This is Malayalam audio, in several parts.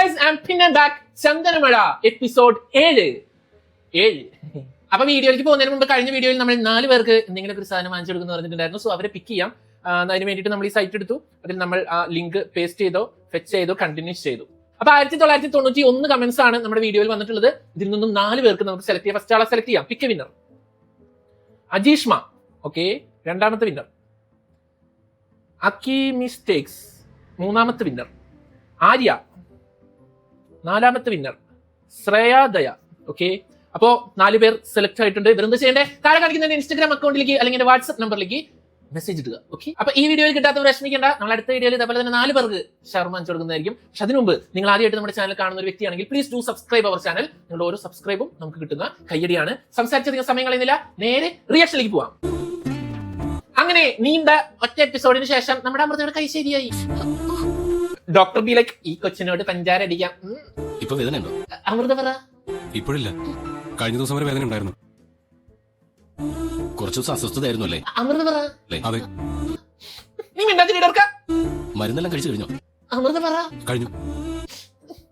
ഗൈസ് ഐ ആം പിന്നെ ബാക്ക് ചന്ദനമഴ എപ്പിസോഡ് 7. അപ്പൊ വീഡിയോയിലേക്ക് പോകുന്നതിന് മുമ്പ് കഴിഞ്ഞ വീഡിയോയിൽ നമ്മൾ 4 പേർക്ക് എന്തെങ്കിലും ഒരു സാധനം വാങ്ങിച്ചു കൊടുക്കുന്നു പറഞ്ഞിട്ടുണ്ടായിരുന്നു. സോ അവരെ പിക്ക് ചെയ്യാം. അതിന് വേണ്ടിയിട്ട് നമ്മൾ ഈ സൈറ്റ് എടുത്തു. അതിൽ നമ്മൾ ആ ലിങ്ക് പേസ്റ്റ് ചെയ്തോ ഫെച്ച് ചെയ്തോ കണ്ടിന്യൂസ് ചെയ്തു. അപ്പൊ 1991 കമന്റ്സ് ആണ് നമ്മുടെ വീഡിയോയിൽ വന്നിട്ടുള്ളത്. ഇതിൽ നിന്നും 4 പേർക്ക് നമുക്ക് സെലക്ട് ചെയ്യാം. ഫസ്റ്റ് ആളെ സെലക്ട് ചെയ്യാം. പിക്ക് വിന്നർ അജീഷ്മ. ഓക്കെ, രണ്ടാമത്തെ വിന്നർ അക്കി മിസ്റ്റേക്സ്. മൂന്നാമത്തെ വിന്നർ ആര്യ. നാലാമത്തെ വിന്നർ ശ്രേയാദയ. ഓക്കെ, അപ്പോ 4 പേർ സെലക്ട് ആയിട്ടുണ്ട്. ഇവരെന്ത് ചെയ്യേണ്ടേ? താഴെ കാണിക്കുന്ന ഇൻസ്റ്റാഗ്രാം അക്കൗണ്ടിലേക്ക് അല്ലെങ്കിൽ വാട്സ്ആപ്പ് നമ്പറിലേക്ക് മെസ്സേജ് ഇടുക. ഓക്കെ, അപ്പൊ ഈ വീഡിയോയിൽ കിട്ടാത്തവർ വിഷമിക്കേണ്ട. നമ്മൾ അടുത്ത വീഡിയോയിൽ ഇതേപോലെ തന്നെ 4 പേർക്ക് ഷവർമ വാങ്ങിച്ചു കൊടുക്കുന്നതായിരിക്കും. പക്ഷെ അതിനു മുമ്പ് നിങ്ങൾ ആദ്യമായിട്ട് നമ്മുടെ ചാനൽ കാണുന്ന ഒരു വ്യക്തിയാണെങ്കിൽ please do subscribe our channel. നിങ്ങളുടെ ഓരോ സബ്സ്ക്രൈബും നമുക്ക് കിട്ടുന്ന കയ്യടിയാണ്. സംസാരിച്ചധികം സമയം കളയുന്നില്ല, നേരെ റിയാക്ഷനിലേക്ക് പോവാം. അങ്ങനെ നീണ്ട ഒറ്റ എപ്പിസോഡിന് ശേഷം നമ്മുടെ അമൃതയുടെ കൈ ശരിയായി. ഡോക്ടർ ബി ലൈക്ക്, ഈ കൊച്ചിനോട് പഞ്ചാര അടിക്കാം. ഇപ്പൊ വേദന ഉണ്ടോ? അമൃത പറ. ഇപ്പോഴില്ല, കഴിഞ്ഞ ദിവസം വരെ വേദന ഉണ്ടായിരുന്നു. കുറച്ചു ദിവസം അസ്വസ്ഥതയായിരുന്നു അല്ലേ? അമൃത പറ. അതെ. നീ മിണ്ടാതിരിക്ക. മരുന്നെല്ലാം കഴിച്ചു കഴിഞ്ഞോ? അമൃത പറ. കഴിഞ്ഞു.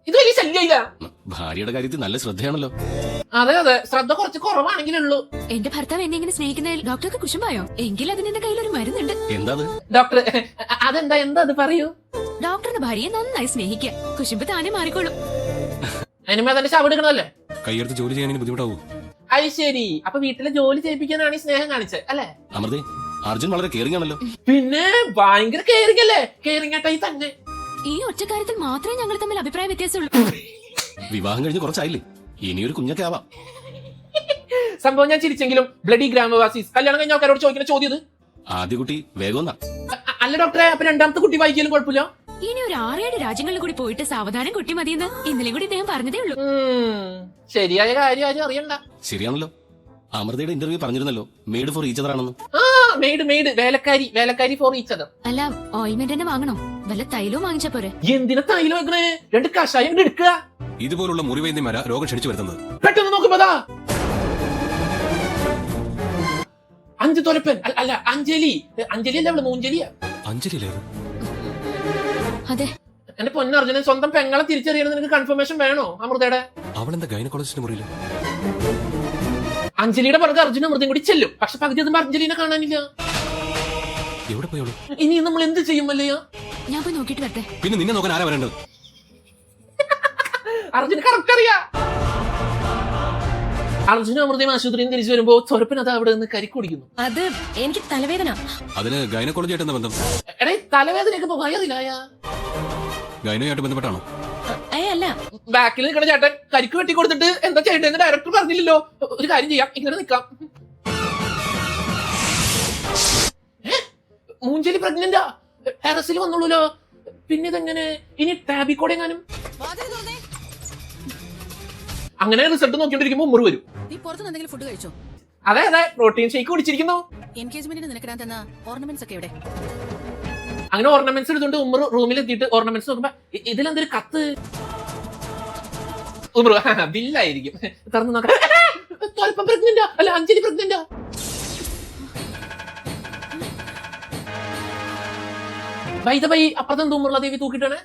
ഇത് വലിയ ശല്യമില്ല. ഭാര്യയുടെ കാര്യത്തിൽ നല്ല ശ്രദ്ധയാണല്ലോ. അതെ അതെ, ശ്രദ്ധ കുറച്ച് കുറവാണെങ്കിലുള്ളൂ. എന്റെ ഭർത്താവ് എന്നെ ഇങ്ങനെ സ്നേഹിക്കുന്നതിൽ ഡോക്ടർക്ക് കുശുമ്പായോ? എങ്കിൽ അതിന് എന്റെ കയ്യിൽ ഒരു മരുന്നുണ്ട്. എന്താ ഡോക്ടർ? എന്താ അത് പറയൂ. ഡോക്ടറിന്റെ ഭാര്യയെ നന്നായി സ്നേഹിക്കുക, കുശുമ്പ് താനെ മാറിക്കോളും. അതിനുമ്പോ അതിന്റെ ശവെടുക്കണല്ലേ? കൈയെടുത്ത് ജോലി ചെയ്യാൻ ബുദ്ധിമുട്ടാവൂ? അത് ശരി. അപ്പൊ വീട്ടിലെ ജോലി ചെയ്യിപ്പിക്കാനാണ് ഈ സ്നേഹം കാണിച്ചത് അല്ലേ? അമൃതേ, അർജുൻ വളരെ കെയറിംഗ് ആണല്ലോ. പിന്നെ ഭയങ്കര കെയറിംഗ് അല്ലേ? കെയറിംഗ് ആയിട്ടായി തന്നെ. ഈ ഒറ്റ കാര്യത്തിൽ മാത്രമേ ഞങ്ങൾ തമ്മിൽ അഭിപ്രായ വ്യത്യാസമുള്ളൂ. വിവാഹം കഴിഞ്ഞ് കുറച്ചായില്ലേ, ഇനിയൊരു കുഞ്ഞൊക്കെ ആവാം. സംഭവം ഞാൻ ചിരിച്ചെങ്കിലും ബ്ലഡി ഗ്രാമവാസീസ് കല്യാണം കഴിഞ്ഞ ആൾക്കാരോട് ചോദിക്കുന്ന ചോദ്യം ഇത്. ആദ്യ കുട്ടി വേഗം അല്ല ഡോക്ടറെ, അപ്പൊ രണ്ടാമത്തെ കുട്ടി വായിക്കാലും കുഴപ്പമില്ല? ഇനി ഒരു 6-7 രാജ്യങ്ങളിൽ കൂടി പോയിട്ട് സാവധാനം കുട്ടി മതിയെന്ന് ഇന്നലെ കൂടി ഇദ്ദേഹം പറഞ്ഞതേ ഉള്ളൂ. ശരിയായ കാര്യം ആരും അറിയണ്ട. ശരിയാണല്ലോ. അമൃതയുടെ ഇന്റർവ്യൂ പറഞ്ഞിരുന്നല്ലോ, മെയ്ഡ് ഫോർ ഈച്ച് അതർ ആണെന്ന്. മെയ്ഡ് വേലക്കാരി ഫോർ ഈച്ച് അതർ. അല്ല, ഓയിന്റ്മെന്റ് തന്നെ വാങ്ങണോ? വല്ല തൈലവും വാങ്ങിച്ചാ പോരെ? എന്തിനാ തൈലം വെക്കണേ? 2 കഷായം എടുക്കുക. ഇതുപോലുള്ള മുറിവൈദ്യന്മാരാ രോഗം ക്ഷണിച്ചു വരുന്നത്. പെട്ടെന്ന് നോക്കുമ്പോതാ അഞ്ചു തൊരപ്പൻ. അല്ല, അഞ്ജലി അല്ല, അവള് മൂഞ്ചലിയാ. അഞ്ജലിയിലേത്? അതെ. എന്റെ പൊന്നർജുനൻ, സ്വന്തം പെങ്ങളെ തിരിച്ചറിയണം. നിനക്ക് കൺഫർമേഷൻ വേണോ അമൃതയുടെ? അവളെന്താ ഗൈനക്കോളജിസ്റ്റിന്റെ മുറിയില്? അഞ്ജലിയുടെ പുറകെ അർജുന അമൃതയും കൂടി ചെല്ലും. പക്ഷെ പകുതി എത്തുമ്പോ അഞ്ജലിനെ കാണാനില്ല. എവിടെ പോയോളൂ? ഇനി നമ്മൾ എന്ത് ചെയ്യും അല്ലയോ? ഞാൻ പോയി നോക്കിട്ട് വരട്ടെ. പിന്നെ നിന്നെ നോക്കാൻ ആരാ വരേണ്ടത്? അർജുന കറക്റ്റ് അറിയാ. അർജുന അമൃതയും ആശുപത്രിയിൽ തിരിച്ചു വരുമ്പോ ചൊരപ്പൻ അത് അവിടെ നിന്ന് കരിക്കുടിക്കുന്നു. അത് എനിക്ക് തലവേദന. അതിന് ഗൈനക്കോളജി ആയിട്ട് എന്താ ബന്ധം? എടേ, തലവേദനയൊക്കെ വയറിലായ ഗൈനോയായിട്ട് ബന്ധപ്പെട്ടാണോ? അല്ല, ബാക്കിൽ നിൽക്കണ ചേട്ടൻ കരിക്ക് വെട്ടി കൊടുത്തിട്ട് എന്താ ചെയ്യേണ്ടതെന്ന് ഡയറക്ടർ പറഞ്ഞില്ലല്ലോ. ഒരു കാര്യം ചെയ്യാം, ഇങ്ങനെ നിക്കാം. മൂഞ്ചലി പ്രഗ്നന്റാ, ടെറസിൽ വന്നുള്ളൂല്ലോ. പിന്നെ ഇതെങ്ങനെ? ഇനി ടാബിക്കോടെ എങ്ങാനും? അങ്ങനെ റിസൾട്ട് നോക്കിക്കൊണ്ടിരിക്കുമ്പോ ഉമ്മറ് വരും. നീ പുറത്തുനിന്ന് എന്തെങ്കിലും ഫുഡ് കഴിച്ചോ? അതെ, പ്രോട്ടീൻ ഷേക്ക് കുടിച്ചിരിക്കുന്നു. എൻഗേജ്മെന്റിന് നിനക്ക് ഞാൻ തന്ന ഓർണമെന്റ്സ് ഒക്കെ എവിടെ? അങ്ങനെ ഓർണമെന്റ്സ് എടുത്തോണ്ട് ഉമ്മറ് റൂമിൽ എത്തിയിട്ട് ഓർണമെന്റ്സ് നോക്കുമ്പോ ഇതിലെന്തൊരു കത്ത്. ഉമ്മറ് ബില്ലായിരിക്കും. തുറന്നു നോക്കാം. പ്രഗ്നന്റാ? അല്ല, അഞ്ജലി പ്രഗ്നന്റാ. വൈദബൈ അപ്പുറത്തെന്ത് ഉമ്മറുള്ള ദേവി തൂക്കിട്ടാണ്.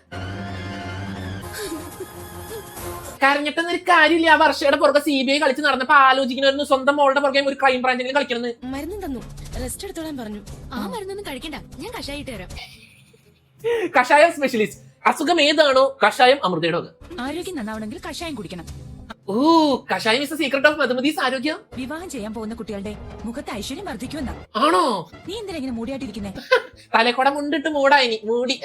കരഞ്ഞിട്ടെന്നൊരു കാര്യമില്ല. ആ വർഷയുടെ പുറകെ CBI കളിച്ച് നടന്നപ്പോ ആലോചിക്കുന്നു സ്വന്തം മോളുടെ പുറകെ ഒരു ക്രൈം ബ്രാഞ്ചിൽ കളിക്കണമെന്ന്. മരുന്നും തന്നു, റെസ്റ്റ് എടുത്തോളാൻ പറഞ്ഞു. ആ മരുന്നൊന്നും കഴിക്കണ്ട, ഞാൻ കഷായിട്ട് തരാം. കഷായം സ്പെഷ്യലിസ്റ്റ്. അസുഖം ഏതാണോ കഷായം അമൃതയുടെ. ആരോഗ്യം നന്നാവണമെങ്കിൽ കഷായം കുടിക്കണം. ഓ, കഷായം ഇസ് സീക്രട്ട് ഓഫ് മധുമതീസ് ആരോഗ്യം. വിവാഹം ചെയ്യാൻ പോകുന്ന കുട്ടികളുടെ മുഖത്ത് ഐശ്വര്യം വർദ്ധിക്കുമെന്നാ. ആണോ? നീ എന്തിനാ ഇങ്ങനെ മൂടിയായിട്ടിരിക്കുന്നേ? തലക്കൊട മുണ്ടിട്ട് മൂടായി മൂടി.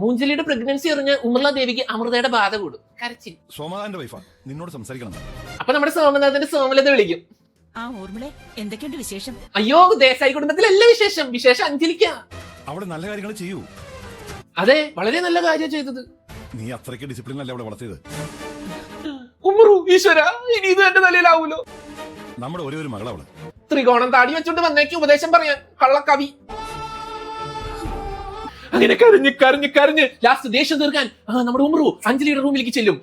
മൂഞ്ചലിയുടെ പ്രഗ്നൻസി അറിഞ്ഞ് ഉമ്മർല ദേവിക്ക് അമൃതയുടെ ബാധ കൂടും. കരച്ചിൽ. സോമനാഥന്റെ വൈഫാ, നിന്നോട് സംസാരിക്കണം. അപ്പൊ നമ്മുടെ സോമനാഥന്റെ സോമലത വിളിക്കും. ആ ഊർമിളെ, എന്തൊക്കെയുണ്ട് വിശേഷം? അയ്യോ, ദേശായി കുടുംബത്തിലല്ല വിശേഷം അഞ്ജലിക്ക. അവിടെ നല്ല കാര്യങ്ങൾ ചെയ്യൂ. അതെ, വളരെ നല്ല കാര്യം ചെയ്തത്. നീ അത്രയ്ക്ക് ഡിസിപ്ലിൻ അല്ലേ അവിടെ വളർത്തിയത്. ഉമ്മറു, ഈശ്വര, ഇനി ഇത് എന്റെ തലയിലാവൂലോ. നമ്മുടെ ഒരേ ഒരു മകളവള്. ത്രികോണം താടി വെച്ചോണ്ട് വന്നേക്ക് ഉപദേശം പറയാൻ കള്ളക്കവി. അങ്ങനെ കരഞ്ഞ് ലാസ്റ്റ് ദേഷ്യം തീർക്കാൻ നമ്മുടെ ഉമ്മറു അഞ്ജലിയുടെ റൂമിലേക്ക് ചെല്ലും.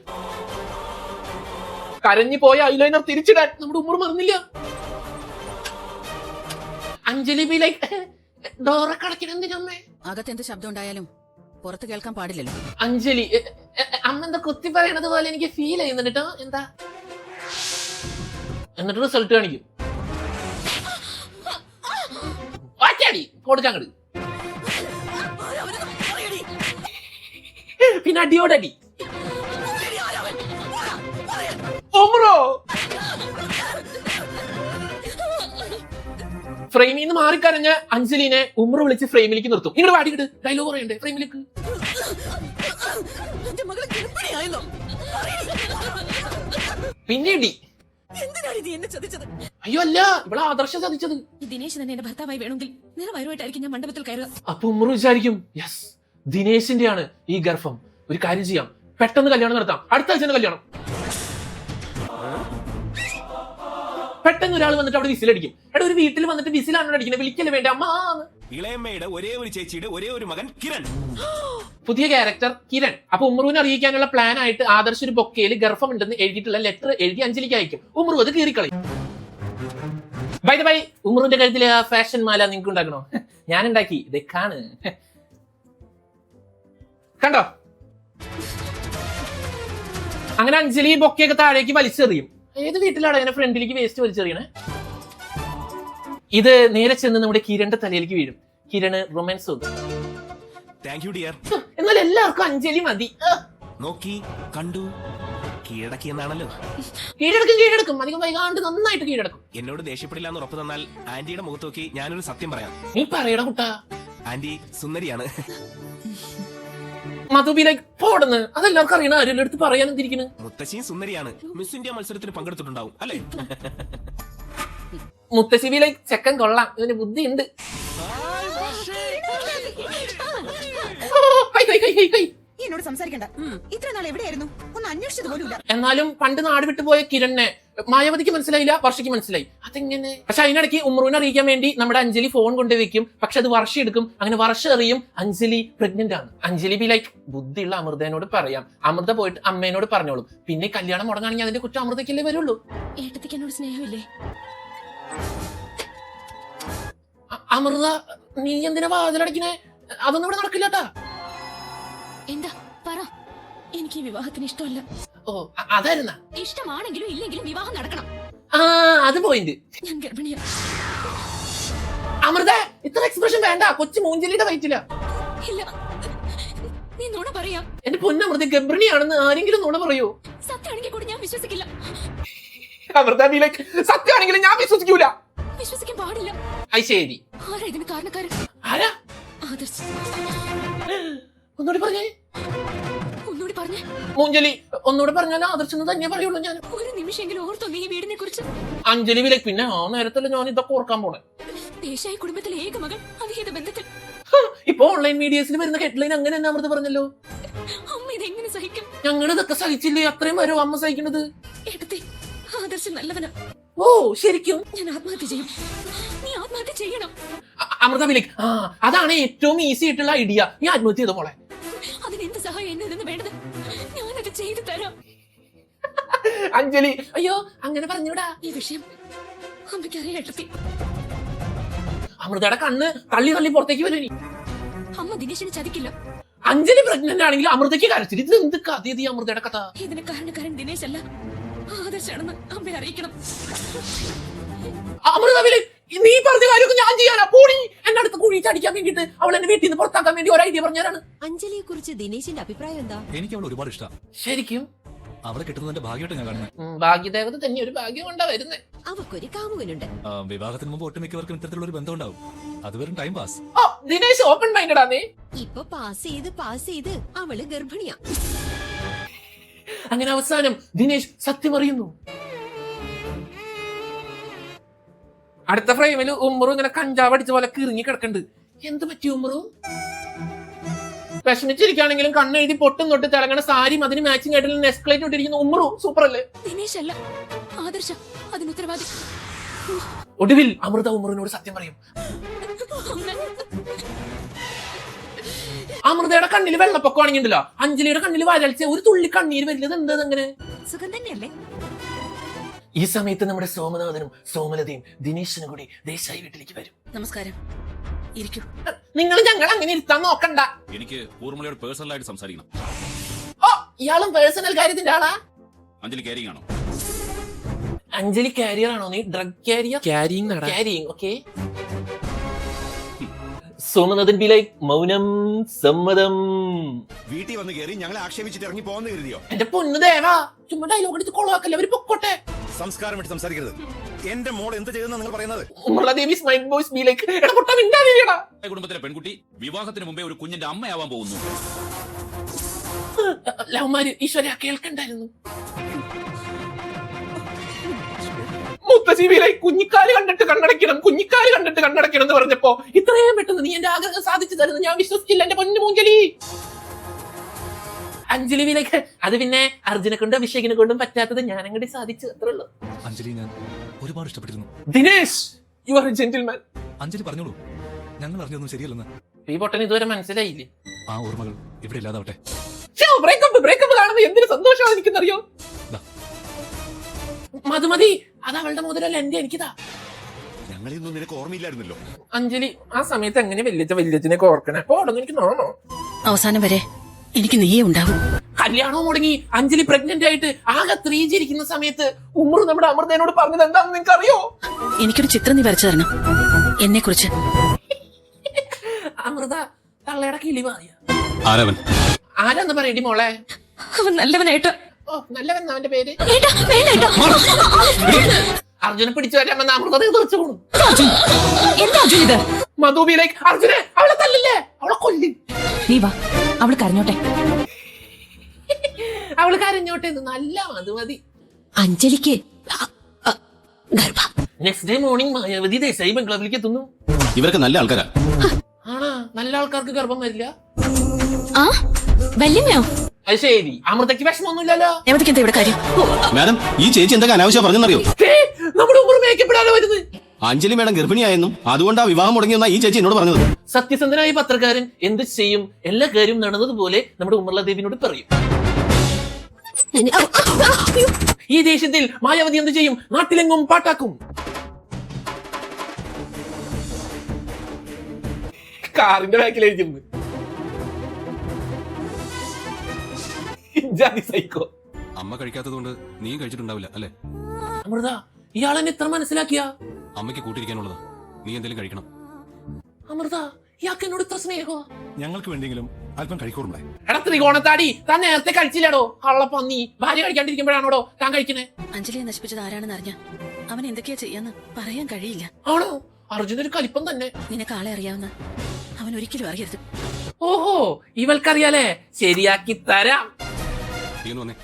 കരഞ്ഞു പോയ ഐലൈനർ തിരിച്ചിടാൻ നമ്മുടെ ഉമ്മറു മറന്നില്ല. അഞ്ജലി ബി ലൈക്ക്, ഡോറ കടക്കിനെന്തിനമ്മേ? അകത്ത് എന്ത് ശബ്ദം ഉണ്ടായാലും പുറത്ത് കേൾക്കാൻ പാടില്ലല്ലോ. അഞ്ജലി അമ്മ എന്താ കുത്തി പറയണത് പോലെ എനിക്ക് ഫീൽ ചെയ്യുന്നുണ്ട് കേട്ടോ. എന്താ എന്നിട്ട് റിസൾട്ട് കാണിക്കും. ഒറ്റയടി കൊടുക്കാങ്ങട്. പിന്നെ അടിയോടടി. ഉമ്രോ ഫ്രെയിമിൽ നിന്ന് മാറിക്കരഞ്ഞ അഞ്ജലിനെ ഉമ്ര വിളിച്ച് ഫ്രെയിമിലേക്ക് നിർത്തും. ഇങ്ങോട്ട് പാടിക്കിട്ട് ഡയലോഗ് പറയണ്ടേ ഫ്രെയിമിലേക്ക്. പിന്നീടി അയ്യോ അല്ല ഇവിടെ ആദർശ ചതിച്ചത്. ദിനേശ് തന്നെ എന്റെ ഭർത്താവായി വേണമെങ്കിൽ നിറവയറുമായിട്ടായിരിക്കും ഞാൻ മണ്ഡപത്തിൽ കയറുക. അപ്പൊ ഉമ്ര വിചാരിക്കും യെസ് ദിനേശിന്റെയാണ് ഈ ഗർഭം. ഒരു കാര്യം ചെയ്യാം, പെട്ടെന്ന് കല്യാണം നടത്താം, അടുത്ത ആഴ്ച കല്യാണം. പെട്ടെന്ന് ഒരാൾ വന്നിട്ട് അവിടെ വിസിലടിക്കും. എടാ ഒരു വീട്ടിൽ വന്നിട്ട് വിസിലാണ് അടിക്കുന്നത്, വിളിക്കല്ലേ വേണ്ട അമ്മ. ഇളയമ്മയുടെ ഒരേ ഒരു ചേച്ചിയുടെ ഒരേ ഒരു മകൻ കിരൺ. പുതിയ ക്യാരക്ടർ കിരൺ. അപ്പൊ ഉമ്രുവിനെ അറിയിക്കാനുള്ള പ്ലാൻ ആയിട്ട് ആദർശ് ഒരു ബൊക്കയിൽ ഗർഭമുണ്ടെന്ന് എഴുതിയിട്ടുള്ള ലെറ്റർ എഴുതി അഞ്ജലിക്ക് അയക്കും. ഉമ്രു അത് കീറിക്കളയും. ബൈ ദ ബൈ ഉമ്രുവിന്റെ കഴുത്തിലെ ആ ഫാഷൻ മാല നിങ്ങൾക്ക് ഉണ്ടാക്കണോ? ഞാൻ ഉണ്ടാക്കി, ഇതൊക്കെയാണ് കണ്ടോ. അങ്ങനെ അഞ്ജലി ബൊക്കയൊക്കെ താഴേക്ക് വലിച്ചെറിയും. ഏത് വീട്ടിലാണ് അങ്ങനെ ഫ്രണ്ടിലേക്ക് വേസ്റ്റ് വലിച്ചെറിയണേ? ഇത് നേരെ ചെന്ന് നമ്മുടെ കിരണിന്റെ തലയിലേക്ക് വീഴും. കിരണ് റൊമാൻസ് തോന്നും. Thank you dear. എന്നാൽ എല്ലാവർക്കും അഞ്ജലി മതി. നോക്കി കണ്ടു കീഴടക്കി എന്നാണല്ലോ. കീഴടക്കും അധികം വൈകാണ്ട് നന്നായിട്ട് കീഴടക്കും. എന്നോട് ദേഷ്യപ്പെടില്ല എന്ന് ഉറപ്പ് തന്നാൽ ആന്റിയുടെ മുഖത്ത് നോക്കി ഞാനൊരു സത്യം പറയാം. നീ പറയട കുട്ടാ. ആന്റി സുന്ദരിയാണ്. മധുബിലേക്ക് പോടുന്നു അതെല്ലാവർക്കും അറിയണ ആരും അടുത്ത് പറയാൻ എന്തിരിക്കണ്. മുത്തശ്ശിയും സുന്ദരിയാണ്. മിസ് ഇന്ത്യ മത്സരത്തിന് പങ്കെടുത്തിട്ടുണ്ടാവും അല്ലേ? മുത്തശ്ശിബിയിലേക്ക് ചെക്കൻ കൊള്ളാം, ഇതിന് ബുദ്ധിയുണ്ട്. എന്നോട് സംസാരിക്കണ്ട. ഇത്ര നാൾ എവിടെയായിരുന്നു? ഒന്ന് അന്വേഷിച്ചത് പോലുമില്ല. എന്നാലും പണ്ട് നാട് വിട്ടുപോയ കിരണിനെ മായാവതിക്ക് മനസ്സിലായില്ല, വർഷയ്ക്ക് മനസ്സിലായി. അതെങ്ങനെ? പക്ഷെ അതിനിടയ്ക്ക് ഉമ്രുവിനെ അറിയിക്കാൻ വേണ്ടി നമ്മുടെ അഞ്ജലി ഫോൺ കൊണ്ടുവയ്ക്കും. പക്ഷെ അത് വർഷം എടുക്കും. അങ്ങനെ വർഷം അറിയും അഞ്ജലി പ്രഗ്നന്റ് ആണ്. അഞ്ജലി ബി ലൈക്ക് ബുദ്ധിയുള്ള അമൃതനോട് പറയാം. അമൃത പോയിട്ട് അമ്മേനോട് പറഞ്ഞോളും. പിന്നെ കല്യാണം മുടങ്ങാണെങ്കിൽ അതിന്റെ കുറ്റം അമൃതയ്ക്കല്ലേ വരുള്ളൂ. ഏട്ടത്തിക്ക് എന്നോട് സ്നേഹമില്ലേ? അമൃത നീ എന്തിനാ വാതിലടക്കിനെ? അതൊന്നും ഇവിടെ നടക്കില്ലാട്ടാ. എന്താ പറ. എനിക്ക് ഈ വിവാഹത്തിന് ഇഷ്ടമല്ല. ഓ അതായിരുന്ന. ഇഷ്ടമാണെങ്കിലും ഇല്ലെങ്കിലും വിവാഹം നടക്കണം. ആ അത് പോയിന്റ്. ഞാൻ ഗർഭിണിയാ. അമൃത ഇത്ര എക്സ്പ്രഷൻ വേണ്ട. കൊച്ചു മൂഞ്ചലിയുടെ വയറ്റില്ല. ഇല്ല, നീ നുണ പറയാ. എന്റെ പൊന്നമൃത ഗർഭിണിയാണെന്ന് ആരെങ്കിലും നുണ പറയൂ. സത്യമാണെങ്കിൽ കൂടി ഞാൻ വിശ്വസിക്കില്ല. അമൃത നീലേക്ക് സത്യമാണെങ്കിലും ഞാൻ വിശ്വസിക്കൂല. വിശ്വസിക്കാൻ പാടില്ല. അത് ശരി. ആരാ ഇതിന് കാരണക്കാരൻ? ആരാ? ആദർശ്. ഒന്നുകൂടി പറഞ്ഞേ. ഒന്നുകൂടി പറഞ്ഞേ. മൂഞ്ചലി ഒന്നുകൂടി പറഞ്ഞാലും ആദർശെന്ന് തന്നെ പറയുള്ളൂ. ഞാൻ ഒരു നിമിഷമെങ്കിലും ഓർത്തോ നീ ഈ വീടിനെ കുറിച്ച്? അഞ്ജലി വിലേക്ക് പിന്നെ ആ നേരത്തല്ല ഞാൻ ഇതൊക്കെ ഓർക്കാൻ പോണേ. ദേശായി കുടുംബത്തിലെ ഏക മകൾ അവിഹിത ബന്ധത്തിൽ. ഇപ്പൊ ഓൺലൈൻ മീഡിയസിൽ വരുന്ന ഹെഡ്ലൈൻ അങ്ങനെ തന്നെ അമൃത പറഞ്ഞല്ലോ. അമ്മ ഇതെങ്ങനെ സഹിക്കും? ഞങ്ങൾ ഇതൊക്കെ സഹിച്ചില്ലേ? അത്രയും വരും അമ്മ സഹിക്കുന്നത്. ഏട്ടത്തി ആദർശം നല്ലവനാ. ഓ ശരിക്കും? ഞാൻ ആത്മഹത്യ ചെയ്യും. നീ ആത്മഹത്യ ചെയ്യണം. അമൃത വിലേക്ക് അതാണ് ഏറ്റവും ഈസി ആയിട്ടുള്ള ഐഡിയ. നീ ആത്മഹത്യ ചെയ്ത മോളെ. അതിനെന്ത് സഹായം എന്നിൽ നിന്ന് വേണ്ടത്? ഞാനത് ചെയ്തു തരാം. അഞ്ജലി അയ്യോ അങ്ങനെ പറഞ്ഞൂടാ. ഈ വിഷയം അമ്മയ്ക്കറിയാം ഏട്ടത്തി. അമൃതയുടെ കണ്ണ് തള്ളി തള്ളി പുറത്തേക്ക് വരും. ഇനി അമ്മ ദിനേശിനെ ചതിക്കില്ല. അഞ്ജലി പ്രഗ്നന്റ് ആണെങ്കിൽ അമൃതയ്ക്ക് കരച്ചിൽ. ഇത് എന്ത് കഥ? ഇത് അമൃതയുടെ കഥ. ഇതിന് കാരണക്കാരൻ ദിനേശ് അല്ല, ആദർശാണെന്ന് അമ്മയെ അറിയിക്കണം. അമൃത നീ പറഞ്ഞ കാര്യമൊക്കെ ഞാൻ ചെയ്യാനാ. പോടി എന്നെ അടുത്ത് കുഴി ചടിക്കാൻ വേണ്ടിട്ട് അവൾ എന്നെ വീട്ടിൽ നിന്ന് പുറത്താക്കാൻ വേണ്ടി ഒരു ഐഡിയ പറഞ്ഞാലാണ്. അഞ്ജലിയെ കുറിച്ച് ദിനേശിന്റെ അഭിപ്രായം എന്താ? എനിക്ക് അവൾ ഒരുപാട് ഇഷ്ടമാണ്. ശരിക്കും അവളെ കിട്ടുന്നതിന്റെ ഭാഗ്യമായിട്ട് ഞാൻ കാണുന്നത്. ഭാഗ്യദേവത തന്നെ ഒരു ഭാഗ്യം കൊണ്ടാ വരുന്നേ. അവക്കൊരു കാമുകനുണ്ട്. വിവാഹത്തിന് മുമ്പ് ഒട്ടുമിക്കവർക്കും ഇത്തരത്തിലുള്ള ഒരു ബന്ധം ഉണ്ടാവും. അത് വെറും ടൈം പാസ്. ഓ ദിനേശ് ഓപ്പൺ മൈൻഡഡ് ആണേ. ഇപ്പൊ പാസ് ചെയ്ത് അവള് ഗർഭിണിയാ. അങ്ങനെ അവസാനം ദിനേശ് സത്യം അറിയുന്നു. അടുത്ത ഫ്രെയിമിൽ ഉമ്മറു ഇങ്ങനെ കഞ്ചാവ് അടിച്ച പോലെ കിറങ്ങി കിടക്കണ്ട്. എന്ത് പറ്റി ഉമ്മറു? വിഷമിച്ചിരിക്കുകയാണെങ്കിലും കണ്ണെഴുതി പൊട്ടും തൊട്ട് തിളങ്ങണ സാരിയും അതിന് മാച്ചിങ് ആയിട്ടുള്ള നെസ്ക്ലേറ്റ് ഇട്ടിരിക്കുന്ന ഉമ്മറു സൂപ്പർ അല്ലേ? ദിനേശ് അല്ല ആദർശ അതിന് ഉത്തരവാദി. ഒടുവിൽ അമൃത ഉമ്മറിനോട് സത്യം പറയും. അമൃതയുടെ കണ്ണിൽ വെള്ളപ്പൊക്കം ആണെങ്കിണ്ടല്ലോ അഞ്ജലിയുടെ കണ്ണിൽ വരൾച്ച ഒരു തുള്ളി കണ്ണീര് വരില്ലത്. എന്താ അങ്ങനെ? സുഖം തന്നെയല്ലേ? ഈ സമയത്ത് നമ്മുടെ സോമനാഥനും സോമലതയും ദിനേശിനും കൂടി ദേശായി വീട്ടിലേക്ക് വരും. നമസ്കാരം. ഇരിക്കൂ. നിങ്ങൾ ഞങ്ങൾ അങ്ങനെ ഇരുത്താൻ നോക്കണ്ട. എനിക്ക് ഊർമിളയോട് പേഴ്സണലായിട്ട് സംസാരിക്കണം. ഓ, ഇയാളും പേഴ്സണൽ കാര്യത്തിന്റെ ആളാ? അഞ്ജലി കാരിങ് ആണോ? അഞ്ജലി കാരിയർ ആണോ? നീ drug carrier? Carrying okay. Somanathan be like മൗനം സമ്മതം. വീട്ടിൽ വന്ന് കയറി ഞങ്ങളെ ആക്ഷേപിച്ചിട്ട് ഇറങ്ങി പോകുന്ന കരുതിയോ? എന്റെ പൊന്നു ദേവാ, ചുമ്മാ ഡയലോഗ് എടുത്ത് കൊളവാക്കല്ലേ, അവര് പൊക്കോട്ടെ. സംസ്കാരം വിട്ട് സംസാരിക്കരുത്. എന്റെ മോൾ എന്ത് ചെയ്തെന്ന് നിങ്ങൾ പറയുന്നത്? കുടുംബത്തിലെ പെൺകുട്ടി വിവാഹത്തിന് മുമ്പേ ഒരു കുഞ്ഞിന്റെ അമ്മയാവാൻ പോകുന്നു. ലവ്മാര് ഈശ്വര കേൾക്കണ്ടായിരുന്നു. മുത്തശ്ശിയിലായി കുഞ്ഞിക്കാല് കണ്ടിട്ട് കണ്ണടക്കണം എന്ന് പറഞ്ഞപ്പോ ഇത്രയും പെട്ടെന്ന് നീ എന്റെ ആഗ്രഹം സാധിച്ചു തരുന്നു ഞാൻ വിശ്വസിച്ചില്ല എന്റെ പൊന്നു മൂഞ്ചലി. അഞ്ജലി വിലേക്ക് അത് പിന്നെ അർജുനെ കൊണ്ടും അഭിഷേകിനെ കൊണ്ടും പറ്റാത്തത് ഞാൻ അങ്ങോട്ട് സാധിച്ചു, അത്രേ ഉള്ളൂ. അഞ്ജലി ഞാൻ ഒരുപാട് ഇഷ്ടപ്പെട്ടിരുന്നു. Dinesh, you are a gentleman. Anjali പറഞ്ഞോളൂ, ഞങ്ങൾ അറിഞ്ഞൊന്നും ശരിയല്ലെന്ന്. ഈ പൊട്ടൻ ഇതുവരെ മനസ്സിലായില്ലേ? ആ ഓർമ്മകൾ ഇവിടെ ഇല്ലാതാവട്ടെ. ബ്രേക്കപ്പ് കാണുമ്പോ എന്തൊരു സന്തോഷമാണ് എനിക്കെന്നറിയോ? ദാ. മതി അത് അവളുടെ മുതലല്ല എന്റെ എനിക്കിതാ. ഞങ്ങളെയൊന്നും നിനക്ക് ഓർമ്മയില്ലായിരുന്നല്ലോ. അഞ്ജലി ആ സമയത്ത് എങ്ങനെ വല്യച്ഛനൊക്കെ ഓർക്കണേ? അപ്പൊ അവിടെ എനിക്ക് നോണോ? അവസാനം വരെ എനിക്ക് നീയേ ഉണ്ടാവും. കല്യാണവും മുടങ്ങി അഞ്ജലി പ്രഗ്നന്റ് ആയിട്ട് ആകെ 3G ഇരിക്കുന്ന സമയത്ത് ഉമ്മർ നമ്മുടെ അമൃതയോട് പറഞ്ഞത് എന്താണെന്ന് നിങ്ങൾക്ക് അറിയോ? എനിക്കൊരു ചിത്രം നീ വരച്ചു തരണം എന്നെ കുറിച്ച്. അമൃത തള്ളയുടെ കിളി മാറിയ ആരവൻ? ആരാന്ന് പറയടി മോളെ? അവൻ നല്ലവനായിട്ട്. ഓ, നല്ലവൻ അവന്റെ പേര്. ഏട്ടാ, വേണ്ട ഏട്ടാ. അർജുനെ പിടിച്ചു വരാമെന്ന് അമൃത തീർച്ചു പോണു. എന്താ അർജുൻ ഇത്? മധുബിലേക്ക് അർജുനെ അവളെ തല്ലില്ലേ, അവളെ കൊല്ലി. നീ വാ, അവള് കരഞ്ഞോട്ടെ. അവള് കരഞ്ഞോട്ടെ, നല്ല മതി. അഞ്ജലിക്ക് ഗർഭം. Next day morning Mayavati Desai ബംഗ്ലാവിലേക്ക് എത്തുന്നു. ഇവരൊക്കെ നല്ല ആൾക്കാരാ. ആണാ? നല്ല ആൾക്കാർക്ക് ഗർഭം വരില്ല. ആ വല്യമ്മയോ? അത് ശരി, അമൃതയ്ക്ക് വിഷമൊന്നുമില്ലല്ലോ. എവിടേക്ക് എന്താ ഇവിടെ കാര്യം? മാഡം, ഈ ചേച്ചി എന്തൊക്കെ അനാവശ്യം പറഞ്ഞെന്നറിയോ? നമ്മുടെ ഉമ്മർ മേക്കപ്പെടാതെ വരുന്നത്. അഞ്ജലി മേഡം ഗർഭിണിയായെന്നും അതുകൊണ്ടാ വിവാഹം മുടങ്ങിയെന്നാ ഈ ചേച്ചി എന്നോട് പറഞ്ഞത്. സത്യസന്ധനായ പത്രക്കാരൻ എന്ത് ചെയ്യും? എല്ലാ കാര്യം നടന്നതുപോലെ നമ്മുടെ ഉമ്മർല ദേവിനോട് പറയും. ഈ ദേഷ്യത്തിൽ മായാവതി എന്ത് ചെയ്യും? നാട്ടിലെങ്ങും പാട്ടാക്കും. കാറിന്റെ ബാക്കിലായിരിക്കുന്നു. സൈക്കോ. അമ്മ കഴിക്കാത്തത് കൊണ്ട് നീ കഴിച്ചിട്ടുണ്ടാവില്ല അല്ലേ? അമൃത, ഇയാളെന്നെ എത്ര മനസ്സിലാക്കിയ? അമ്മയ്ക്ക് കൂട്ടിരിക്കാനുള്ളതാ, നീ എന്തെങ്കിലും കഴിക്കണം. അമൃത, ഇയാൾക്ക് എന്നോട് ഇത്ര സ്നേഹോ? ഞങ്ങൾക്ക് വേണ്ടിയെങ്കിലും അല്പം കഴിക്കോടുമ്പേ. എടാ ത്രികോണത്താടി, താൻ നേരത്തെ കഴിച്ചില്ലടോ കള്ളപ്പന്നി. ഭാര്യ കഴിക്കാണ്ടിരിക്കുമ്പോഴാണോടോ താൻ കഴിക്കണേ? അഞ്ജലിയെ നശിപ്പിച്ചത് ആരാണെന്ന് അറിഞ്ഞ അവൻ എന്തൊക്കെയാ ചെയ്യാന്ന് പറയാൻ കഴിയില്ല. ആണോ? അർജുന ഒരു കലിപ്പം തന്നെ. നിനക്ക് ആളെ അറിയാവുന്ന അവൻ ഒരിക്കലും അറിയരുത്. ഓഹോ, ഇവൾക്കറിയാലേ, ശരിയാക്കി തരാം. നീ ഒന്ന് വന്നേ.